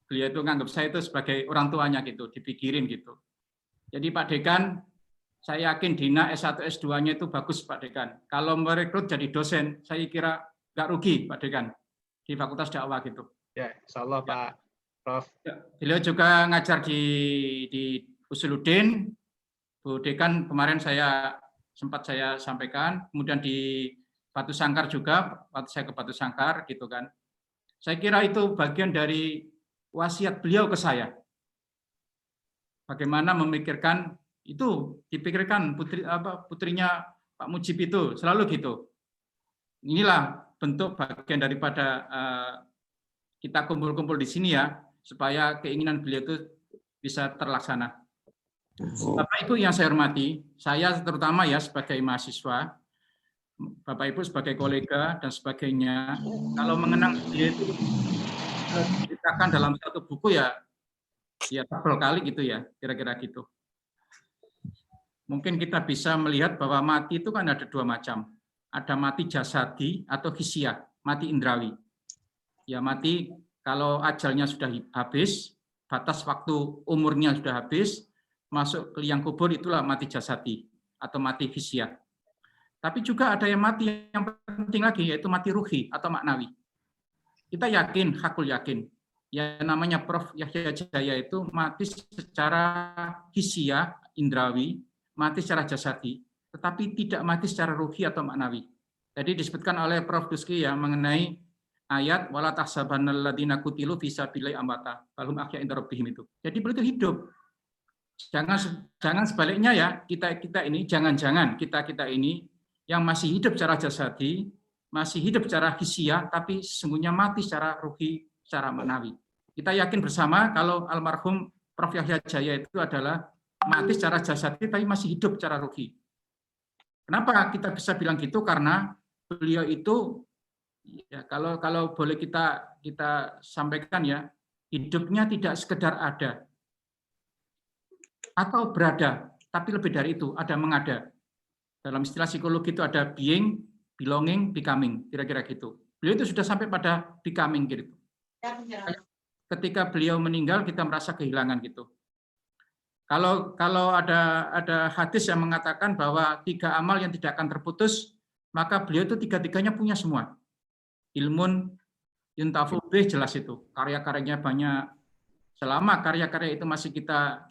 beliau itu nganggap saya itu sebagai orang tuanya gitu, dipikirin gitu. Jadi Pak Dekan, saya yakin Dina S1, S2-nya itu bagus Pak Dekan. Kalau merekrut jadi dosen, saya kira nggak rugi Pak Dekan di Fakultas Dakwah gitu. Ya, insya Allah Pak Prof. Ya, beliau juga ngajar di Usuluddin. Bu Dekan kemarin sempat saya sampaikan, kemudian di Batu Sangkar juga, waktu saya ke Batu Sangkar gitu kan. Saya kira itu bagian dari wasiat beliau ke saya. Bagaimana memikirkan itu, dipikirkan putrinya Pak Mujib itu selalu gitu. Inilah bentuk bagian daripada kita kumpul-kumpul di sini ya, supaya keinginan beliau itu bisa terlaksana. Bapak Ibu yang saya hormati, saya terutama ya sebagai mahasiswa, Bapak Ibu sebagai kolega dan sebagainya, kalau mengenang beliau itu diceritakan dalam satu buku ya tebal kali gitu ya, kira-kira gitu. Mungkin kita bisa melihat bahwa mati itu kan ada dua macam. Ada mati jasadi atau hisiah, mati indrawi. Ya mati kalau ajalnya sudah habis, batas waktu umurnya sudah habis, masuk ke liang kubur itulah mati jasadi atau mati hisiah. Tapi juga ada yang mati yang penting lagi, yaitu mati ruhi atau maknawi. Kita yakin, hakul yakin, yang namanya Prof. Yahya Jaya itu mati secara hisiah, indrawi, mati secara jasadi, tetapi tidak mati secara ruhi atau maknawi. Jadi disebutkan oleh Prof. Duski ya mengenai ayat wala tahsabannal ladzina qutilu fi sabilillahi amwata balhum ahya inda rabbihim itu. Jadi beliau itu hidup. Jangan sebaliknya ya, kita ini jangan-jangan kita ini yang masih hidup secara jasadi, masih hidup secara hisiah, tapi sesungguhnya mati secara ruhi, secara maknawi. Kita yakin bersama kalau almarhum Prof. Yahya Jaya itu adalah mati secara jasadi, tapi masih hidup secara ruhi. Kenapa kita bisa bilang gitu? Karena beliau itu, ya, kalau boleh kita sampaikan ya, hidupnya tidak sekedar ada atau berada, tapi lebih dari itu, ada mengada. Dalam istilah psikologi itu ada being, belonging, becoming, kira-kira gitu. Beliau itu sudah sampai pada becoming gitu. Ketika beliau meninggal, kita merasa kehilangan gitu. Kalau ada hadis yang mengatakan bahwa 3 amal yang tidak akan terputus, maka beliau itu 3-tiganya punya semua. Ilmun yuntafu bih, jelas itu. Karya-karyanya banyak. Selama karya-karya itu masih kita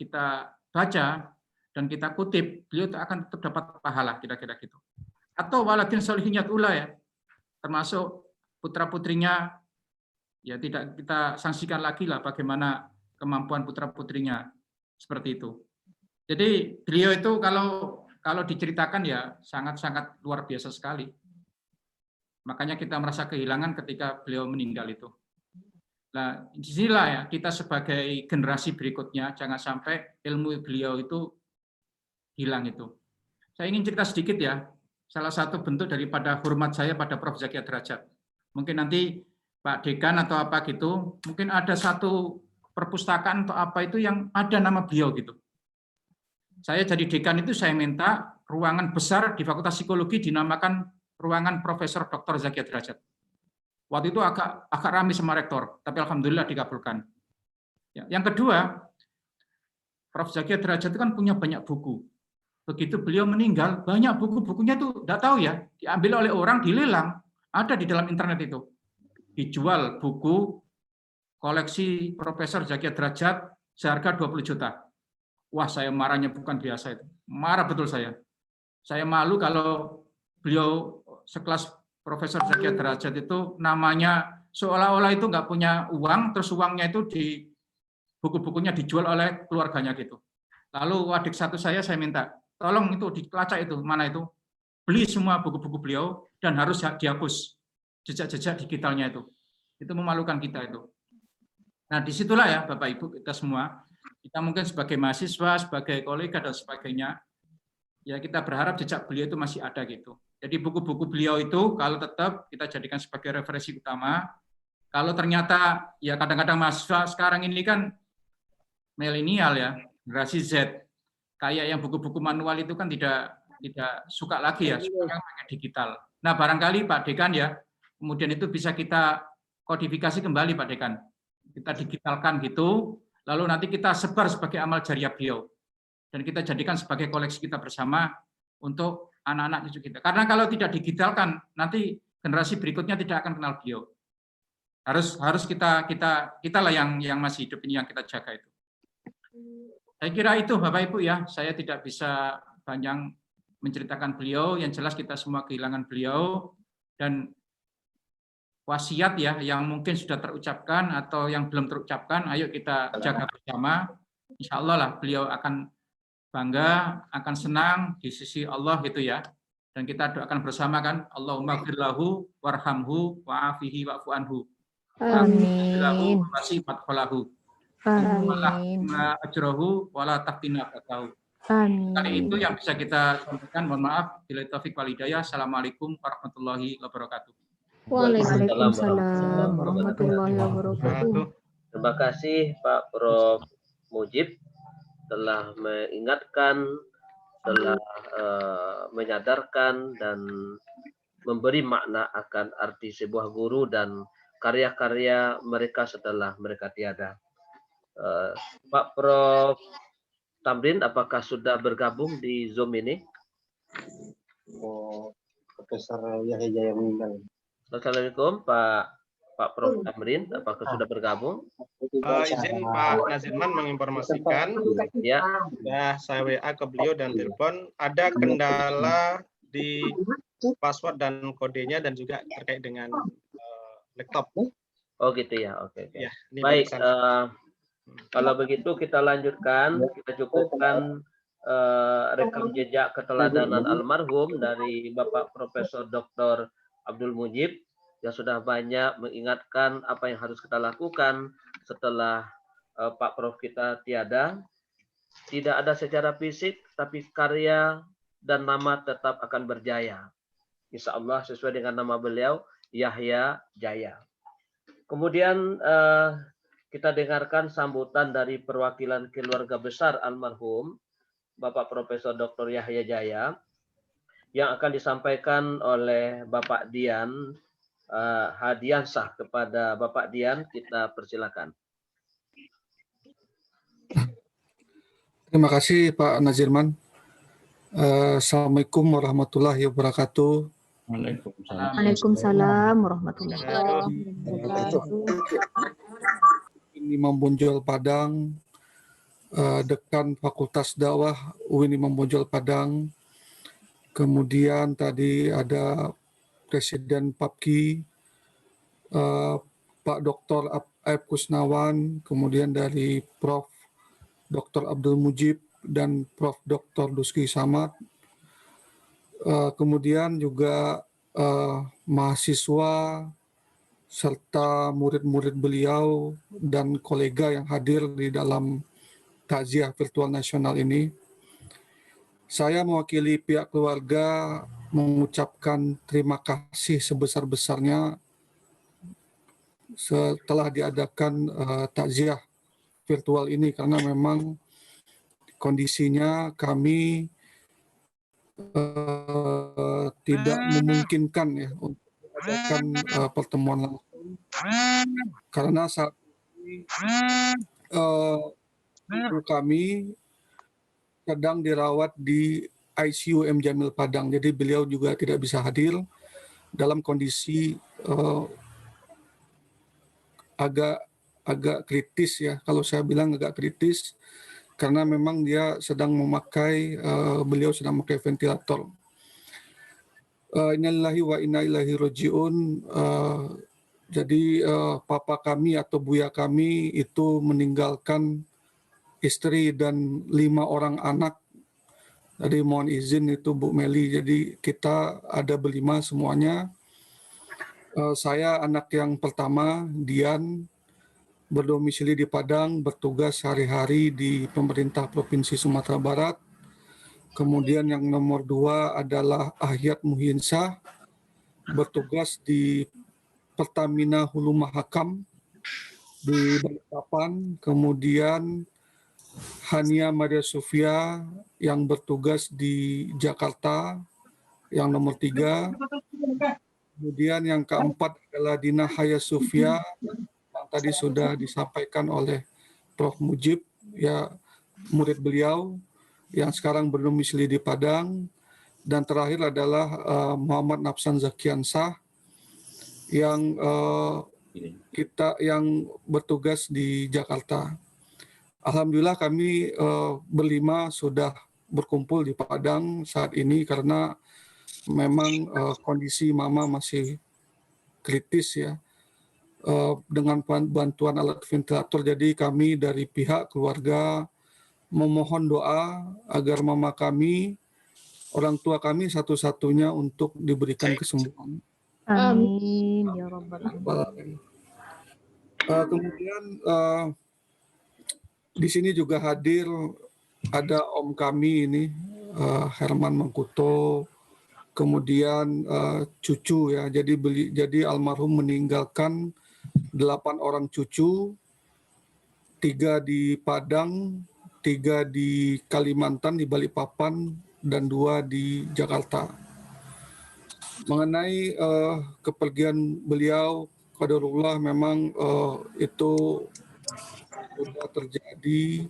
baca dan kita kutip, beliau akan tetap dapat pahala, kira-kira gitu. Atau waladin solihin yat'ula ya, termasuk putra-putrinya, ya tidak kita sanksikan lagi lah bagaimana kemampuan putra-putrinya. Seperti itu. Jadi beliau itu kalau diceritakan ya sangat-sangat luar biasa sekali. Makanya kita merasa kehilangan ketika beliau meninggal itu. Nah, disinilah ya kita sebagai generasi berikutnya jangan sampai ilmu beliau itu hilang itu. Saya ingin cerita sedikit ya. Salah satu bentuk daripada hormat saya pada Prof. Zaki Derajat. Mungkin nanti Pak Dekan atau apa gitu, mungkin ada satu perpustakaan atau apa itu yang ada nama beliau gitu. Saya jadi dekan itu saya minta ruangan besar di Fakultas Psikologi dinamakan ruangan Profesor Dr. Zaki Derajat. Waktu itu agak ramai sama rektor, tapi alhamdulillah dikabulkan. Ya, yang kedua, Prof. Zaki Derajat itu kan punya banyak buku. Begitu beliau meninggal, banyak buku-bukunya itu enggak tahu ya, diambil oleh orang, dilelang, ada di dalam internet itu. Dijual buku koleksi Profesor Zaki Derajat seharga 20 juta. Wah, saya marahnya bukan biasa itu. Marah betul saya. Saya malu kalau beliau sekelas Profesor Zaki Derajat itu namanya seolah-olah itu nggak punya uang, terus uangnya itu di buku-bukunya dijual oleh keluarganya gitu. Lalu adik satu saya minta, tolong itu dilacak itu, mana itu. Beli semua buku-buku beliau dan harus dihapus jejak-jejak digitalnya itu. Itu memalukan kita itu. Nah, disitulah ya Bapak Ibu kita semua, kita mungkin sebagai mahasiswa, sebagai kolega dan sebagainya, ya kita berharap jejak beliau itu masih ada gitu. Jadi buku-buku beliau itu kalau tetap kita jadikan sebagai referensi utama. Kalau ternyata ya kadang-kadang mahasiswa sekarang ini kan milenial ya, generasi Z, kayak yang buku-buku manual itu kan tidak suka lagi ya, suka pakai digital. Nah barangkali Pak Dekan ya, kemudian itu bisa kita kodifikasi kembali Pak Dekan. Kita digitalkan gitu, lalu nanti kita sebar sebagai amal jariah beliau. Dan kita jadikan sebagai koleksi kita bersama untuk anak-anak cucu kita. Karena kalau tidak digitalkan, nanti generasi berikutnya tidak akan kenal beliau. Harus kita lah yang masih hidup ini yang kita jaga itu. Saya kira itu Bapak Ibu ya. Saya tidak bisa banyak menceritakan beliau. Yang jelas kita semua kehilangan beliau dan wasiat ya yang mungkin sudah terucapkan atau yang belum terucapkan. Ayo kita jaga bersama. Insya Allah lah beliau akan bangga, akan senang di sisi Allah gitu ya. Dan kita doakan bersama kan, Allahumma firlahu warhamhu wa'afihi wa'fu anhu. Amin. Amin. Ajrohu wala taftina batahu. Amin. Kali itu yang bisa kita sampaikan. Mohon maaf. Bila taufik wal hidayah. Assalamualaikum warahmatullahi wabarakatuh. Waalaikumsalam warahmatullahi wabarakatuh. Terima kasih Pak Prof. Mujib telah mengingatkan, telah menyadarkan dan memberi makna akan arti sebuah guru dan karya-karya mereka setelah mereka tiada. Pak Prof. Tamrin, apakah sudah bergabung di Zoom ini? Profesor Yahya yang meninggal. Assalamualaikum Pak Prof. Tamrin, apakah sudah bergabung? Izin Pak Nazirman menginformasikan, ya, sudah saya WA ke beliau dan telepon, ada kendala di password dan kodenya dan juga terkait dengan laptop. Oh gitu ya, oke. Ya, baik, kalau begitu kita lanjutkan, kita cukupkan rekam jejak keteladanan almarhum dari Bapak Profesor Dr. Abdul Mujib yang sudah banyak mengingatkan apa yang harus kita lakukan setelah Pak Prof kita tiada. Tidak ada secara fisik, tapi karya dan nama tetap akan berjaya. Insya Allah sesuai dengan nama beliau, Yahya Jaya. Kemudian kita dengarkan sambutan dari perwakilan keluarga besar almarhum Bapak Profesor Dr. Yahya Jaya yang akan disampaikan oleh Bapak Dian Hadiansah. Kepada Bapak Dian kita persilakan. Terima kasih Pak Nazirman. Assalamualaikum warahmatullahi wabarakatuh. Waalaikumsalam warahmatullahi wabarakatuh. Imam Bonjol Padang, Dekan Fakultas Dakwah UIN Imam Bonjol Padang. Kemudian tadi ada Presiden PAPKI, Pak Dr. Aib Kusnawan, kemudian dari Prof. Dr. Abdul Mujib dan Prof. Dr. Duski Samad. Kemudian juga mahasiswa serta murid-murid beliau dan kolega yang hadir di dalam takziah virtual nasional ini. Saya mewakili pihak keluarga mengucapkan terima kasih sebesar-besarnya setelah diadakan takziah virtual ini, karena memang kondisinya kami tidak memungkinkan ya untuk mengadakan pertemuan langsung, karena saat ini kami sedang dirawat di ICU M. Jamil Padang, jadi beliau juga tidak bisa hadir dalam kondisi agak kritis ya, kalau saya bilang agak kritis, karena memang dia sedang memakai, beliau sedang memakai ventilator. Innalillahi wa inna ilaihi rajiun. Jadi papa kami atau buya kami itu meninggalkan istri dan 5 orang anak. Jadi mohon izin itu Bu Meli, jadi kita ada berlima semuanya. Saya anak yang pertama, Dian, berdomisili di Padang, bertugas hari-hari di pemerintah Provinsi Sumatera Barat. Kemudian yang nomor 2 adalah Ahyat Muhinsah, bertugas di Pertamina Hulu Mahakam di Balikpapan. Kemudian Hania Maria Sofia yang bertugas di Jakarta, yang nomor 3. Kemudian yang keempat adalah Dina Haya Sufia, yang tadi sudah disampaikan oleh Prof. Mujib, ya murid beliau yang sekarang berdomisili di Padang. Dan terakhir adalah Muhammad Nafsan Zakiansah yang yang bertugas di Jakarta. Alhamdulillah kami berlima sudah berkumpul di Padang saat ini karena memang kondisi Mama masih kritis ya. Dengan bantuan alat ventilator, jadi kami dari pihak keluarga memohon doa agar Mama kami, orang tua kami satu-satunya untuk diberikan kesembuhan. Amin ya rabbal alamin. Kemudian di sini juga hadir ada om kami ini Herman Mangkuto, kemudian cucu ya. Jadi almarhum meninggalkan 8 orang cucu, 3 di Padang, 3 di Kalimantan di Balikpapan, dan 2 di Jakarta. Mengenai kepergian beliau, qadarullah memang itu sudah terjadi.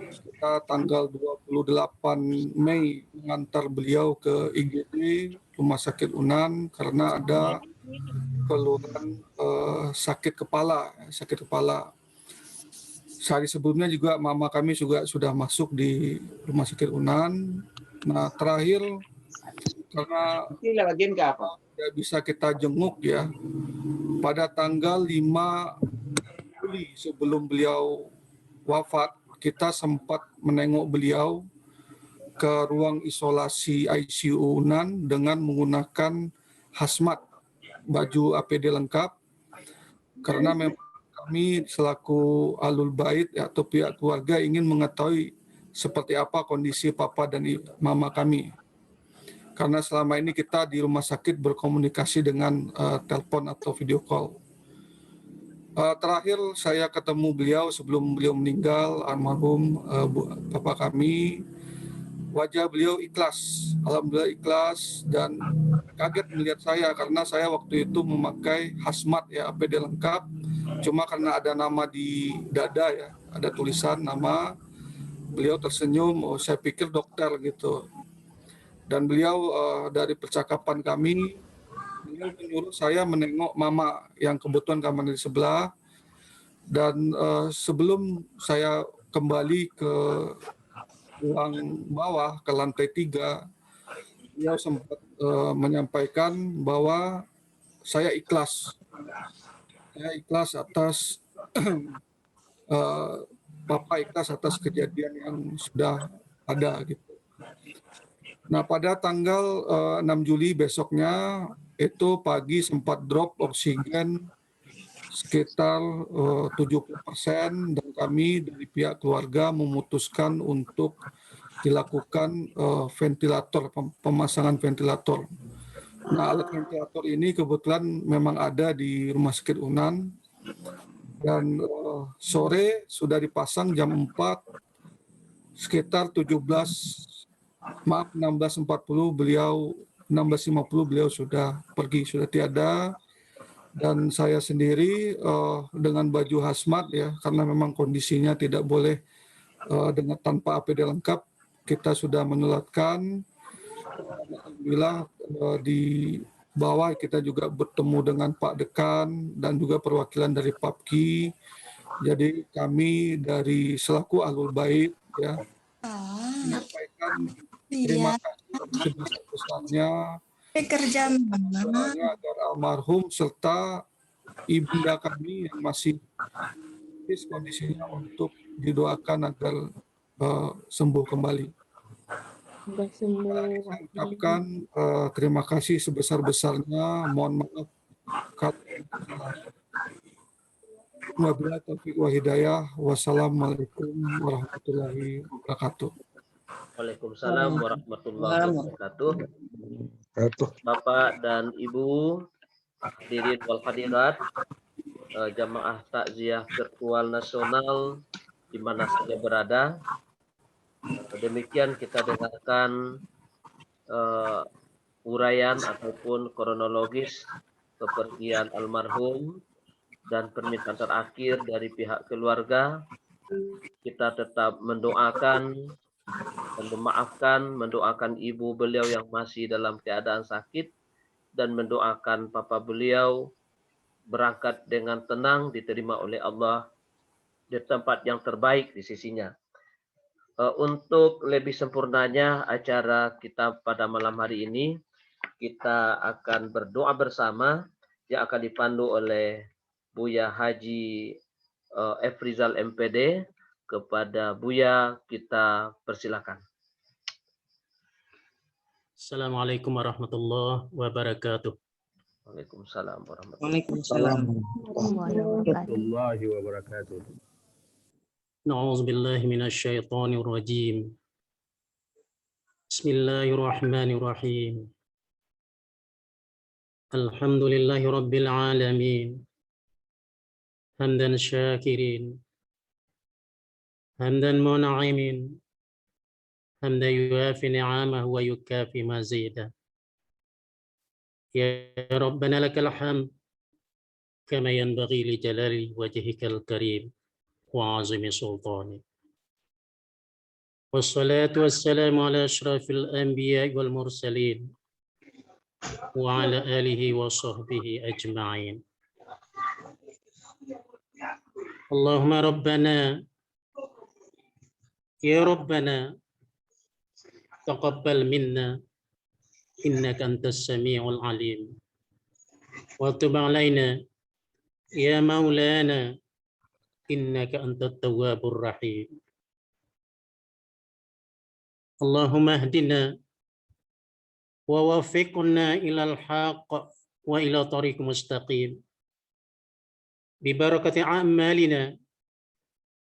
Kita tanggal 28 Mei mengantar beliau ke IGD Rumah Sakit Unan karena ada keluhan sakit kepala. Sehari sebelumnya juga mama kami juga sudah masuk di Rumah Sakit Unan. Nah, terakhir karena tidak bisa kita jenguk ya, pada tanggal 5 Juli sebelum beliau wafat, kita sempat menengok beliau ke ruang isolasi ICU Unan dengan menggunakan hazmat, baju APD lengkap, karena memang kami selaku Ahlul Bait atau pihak keluarga ingin mengetahui seperti apa kondisi papa dan mama kami. Karena selama ini kita di rumah sakit berkomunikasi dengan telepon atau video call. Terakhir saya ketemu beliau sebelum beliau meninggal, almarhum papa kami. Wajah beliau ikhlas, alhamdulillah ikhlas, dan kaget melihat saya karena saya waktu itu memakai hazmat ya, APD lengkap. Cuma karena ada nama di dada ya, ada tulisan nama, beliau tersenyum, oh, saya pikir dokter gitu. Dan beliau dari percakapan kami, beliau menyuruh saya menengok mama yang kebetulan kamar di sebelah. Dan sebelum saya kembali ke ruang bawah, ke lantai 3, beliau sempat menyampaikan bahwa saya ikhlas. Saya ikhlas atas Bapak ikhlas atas kejadian yang sudah ada gitu. Nah, pada tanggal 6 Juli besoknya itu pagi sempat drop oksigen sekitar 70%, dan kami dari pihak keluarga memutuskan untuk dilakukan ventilator, pemasangan ventilator. Nah, alat ventilator ini kebetulan memang ada di Rumah Sakit Unan, dan sore sudah dipasang jam 4, sekitar 16.50 beliau sudah pergi, sudah tiada. Dan saya sendiri dengan baju hazmat ya, karena memang kondisinya tidak boleh dengan tanpa APD lengkap, kita sudah menyulatkan. Alhamdulillah di bawah kita juga bertemu dengan Pak Dekan dan juga perwakilan dari PAPKI. Jadi kami dari selaku Ahlul Bait ya menyampaikan terima kasih sebesar-besarnya agar almarhum serta ibunda kami yang masih kritis kondisinya untuk didoakan agar sembuh kembali. Saya ucapkan terima kasih sebesar-besarnya. Mohon maaf wabillahi taufiq wa hidayah. Wassalamualaikum warahmatullahi wabarakatuh. Waalaikumsalam warahmatullahi wabarakatuh. Bapak dan Ibu hadirin wal hadirat, jamaah takziah virtual nasional di mana saja berada. Demikian kita dengarkan uraian ataupun kronologis kepergian almarhum dan permintaan terakhir dari pihak keluarga, kita tetap mendoakan dan mendoakan ibu beliau yang masih dalam keadaan sakit, dan mendoakan papa beliau berangkat dengan tenang, diterima oleh Allah di tempat yang terbaik di sisinya. Untuk lebih sempurnanya acara kita pada malam hari ini, kita akan berdoa bersama yang akan dipandu oleh Buya Haji F. Rizal MPD. Kepada Buya kita persilakan. Assalamualaikum warahmatullahi wabarakatuh. Waalaikumsalam warahmatullahi wabarakatuh. Na'udzu billahi minasy syaithanir rajim. Bismillahirrahmanirrahim. Alhamdulillahi rabbil alamin. Hamdan syakirin. Hamdan mun'imin. Hamdan yuafi ni'amahu wa yukafi mazidah. Ya Rabbana lakal hamd kama yanbaghi li jalali wajhikal karim wa 'azimi sultanik. Wassalatu wassalamu ala asyrafil anbiya'i wal mursalin wa ala alihi wa sahbihi ajma'in. Allahumma rabbana ya Rabbana taqabbal minna innaka antas sami'ul alim wa tub alaina ya maulana innaka antat tawwabur rahim. Allahumma hdina wa wafiqna ilal haqq wa ila tariq mustaqim bi barakati a'malina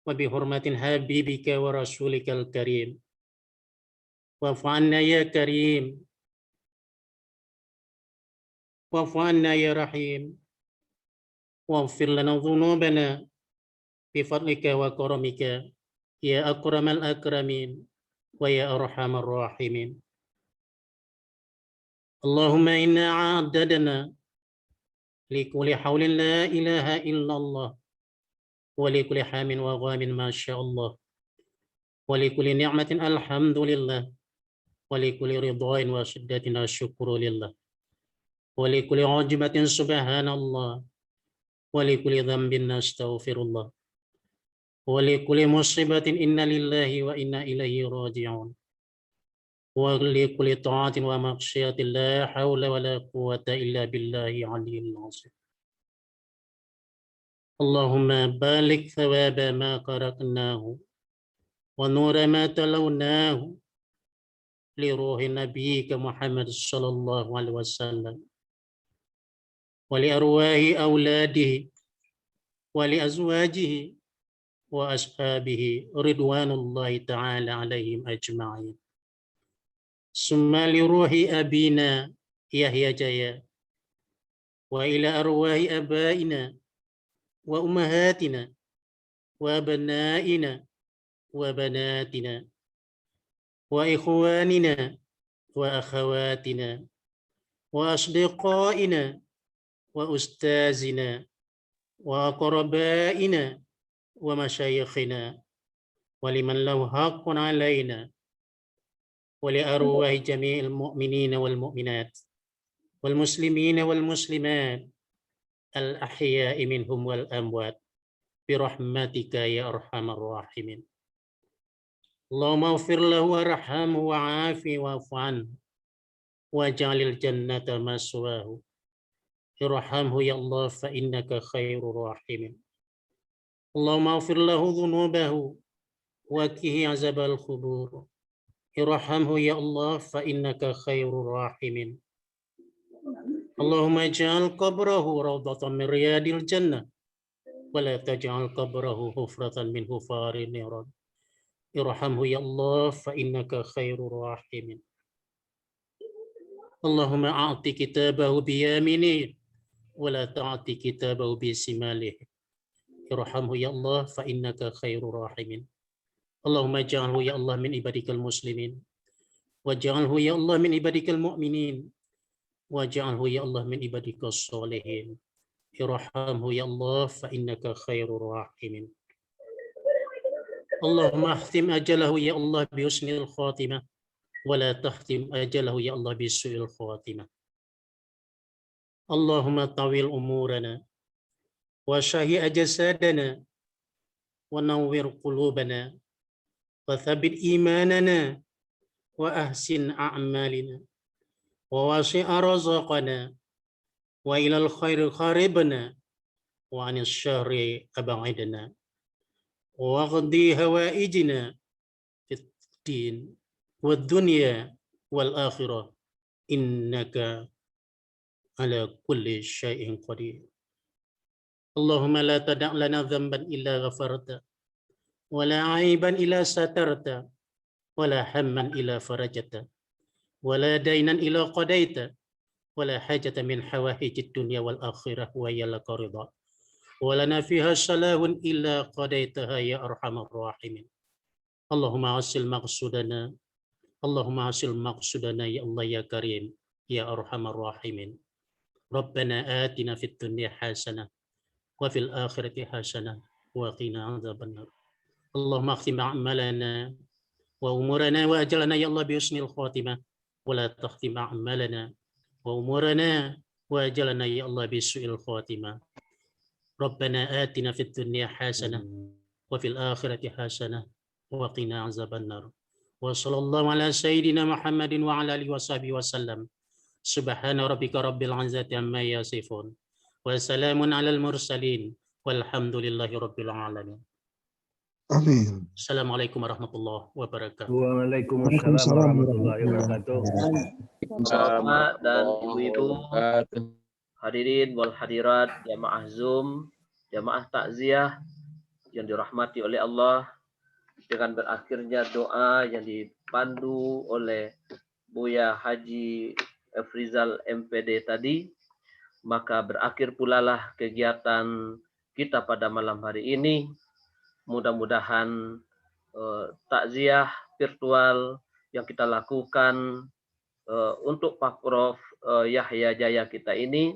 wa bi hurmatin habibika wa rasulikal karim. Wa'fu anna ya karim, wa'fu anna ya rahim, waghfir lana dhunubana bi fadlika wa karamika ya akramal akramin wa ya arhamar rahimin. Allahumma inna a'dadna li kulli hawlin la ilaha illallah wa li kulli hamin wa ghamin ma sya Allah wa li kulli ni'matin alhamdulillah wa li kulli ridhain wa shiddatin asyukru lillah wa li kulli ujibatin subhanallah wa li kulli dhanbin astaghfirullah wa li kulli musibatin inna lillahi wa inna ilaihi raji'un wa li kulli ta'atin wa maghsyiatin la hawla wa la quwwata illa billahi aliyyil azim. Allahumma balik thawaba ma qara'nahu wa nura ma talawnahu li ruhi nabiyyika Muhammad sallallahu alaihi wasallam wa li arwahi auladihi wa li azwajihi wa ashabihi ridwanullahi ta'ala alaihim ajma'in. Summa li ruhi abina Yahya Jaya wa ila arwahi abaina wa ummahatina wa abnaina wa banatina wa ikhwanina wa akhawatina wa asdiqaina wa ustazina wa aqrabaina wa masyayikhina wa liman lahu haqqun alaina wa li arwahi jami'il mu'minina wal mu'minat wal muslimina wal muslimat al ahya'i minhum wal amwat bi rahmatika ya arhamar rahimin. Allahumma ighfir lahu warhamhu wa'afi wa'fu anhu waj'alil jannata maswahu. Irhamhu ya Allah fa innaka khairur rahimin. Allahumma ighfir lahu dhunubahu wa qihi azabal qubur. Irhamhu ya Allah fa innaka khairur rahimin. Allahumma ij'al qabrahu rawdatan min riyadil jannah wa la taj'al qabrahu hufratan min hufarin nar. Irhamhu ya Allah fa innaka khairur rahimin. Allahumma a'ti kitabahu bi yaminihi wa la ta'ti kitabahu bi shimalihi. Irhamhu ya Allah fa innaka khairur rahimin. Allahumma ij'alhu ya Allah min ibadikal muslimin waj'alhu ya Allah min ibadikal mu'minin waj'alhu ya Allah min ibadika sholihin. Irhamhu ya Allah fa innaka khairur rahimin. Allahumma ahtim ajalahu ya Allah bi husnil khatimah wa la tahtim ajalahu ya Allah bi su'il khatimah. Allahumma tawil umurana wa syahi ajasadana wa nawwir qulubana wa thabbit imanana wa ahsin a'malina wa wasi' arzaqana wa ilal khairi kharibna wa anis syarri ab'idna wa qdi hawaijna fid din wad dunya wal akhirah innaka ala kulli syai'in qadir. Allahumma la tada' lana dhanban illa ghafarta wa la 'aiban illa satarta wa la hamman illa farajta wa la dainan illa qadaita wa la hajata min hawaijid dunya wal akhirah wa yalaka ridha wa lana fiha salahun illa qadaitaha ya arhamar rahimin. Allahumma asil maqsudana ya Allah ya karim ya arhamar rahimin. Rabbana atina fid dunya hasanah wa fil akhirati hasanah wa qina adzabannar. Allahumma akhtim a'malana wa umurana wa ajalna ya Allah bi husnil khatimah wa la takhtim a'malana wa umurana wa ajalna ya Allah bi su'il khatimah. Rabbana atina fid dunya hasanah wa fil akhirati hasanah wa qina adzabannar. Wa sallallahu ala sayyidina Muhammadin wa ala alihi washabihi wasallam. Subhana rabbika rabbil izzati amma yasifun wa salamun alal mursalin walhamdulillahi rabbil alamin. Amin. Assalamualaikum warahmatullahi wabarakatuh. Waalaikumsalam warahmatullahi wabarakatuh. Bapak dan Ibu-ibu hadirin wal hadirat jamaah Zoom, jamaah takziah yang dirahmati oleh Allah, dengan berakhirnya doa yang dipandu oleh Buya Haji Efrizal MPD tadi, maka berakhir pula lah kegiatan kita pada malam hari ini. Mudah-mudahan takziah virtual yang kita lakukan untuk Pak Prof Yahya Jaya kita ini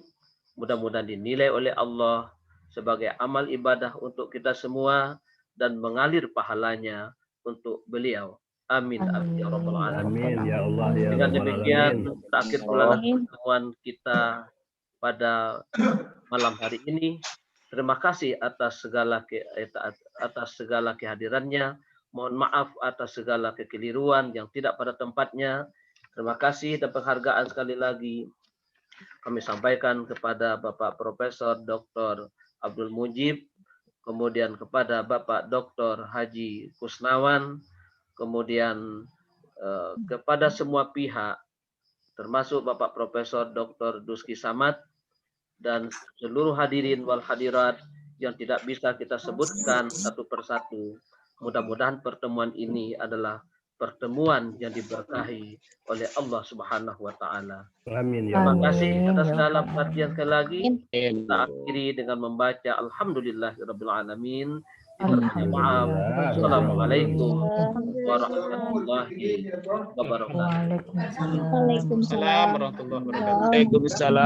mudah-mudahan dinilai oleh Allah sebagai amal ibadah untuk kita semua dan mengalir pahalanya untuk beliau. Amin. Amin ya rabbal alamin. Amin ya Allah ya Dengan rabbal demikian alamin. berakhir pula pertemuan kita pada malam hari ini. Terima kasih atas segala kehadirannya. Mohon maaf atas segala kekeliruan yang tidak pada tempatnya. Terima kasih dan penghargaan sekali lagi kami sampaikan kepada Bapak Profesor Dr. Abdul Mujib, kemudian kepada Bapak Dr. Haji Kusnawan, kemudian kepada semua pihak, termasuk Bapak Profesor Dr. Duski Samad, dan seluruh hadirin wal hadirat yang tidak bisa kita sebutkan satu persatu. Mudah-mudahan pertemuan ini adalah pertemuan yang diberkahi oleh Allah Subhanahu wa taala. Amin ya Terima Allah. kasih atas segala perhatian sekali lagi. Kita akhiri dengan membaca alhamdulillahirabbil alamin. Maaf. Assalamualaikum warahmatullahi wabarakatuh. Waalaikumsalam warahmatullahi wabarakatuh. Waalaikumsalam.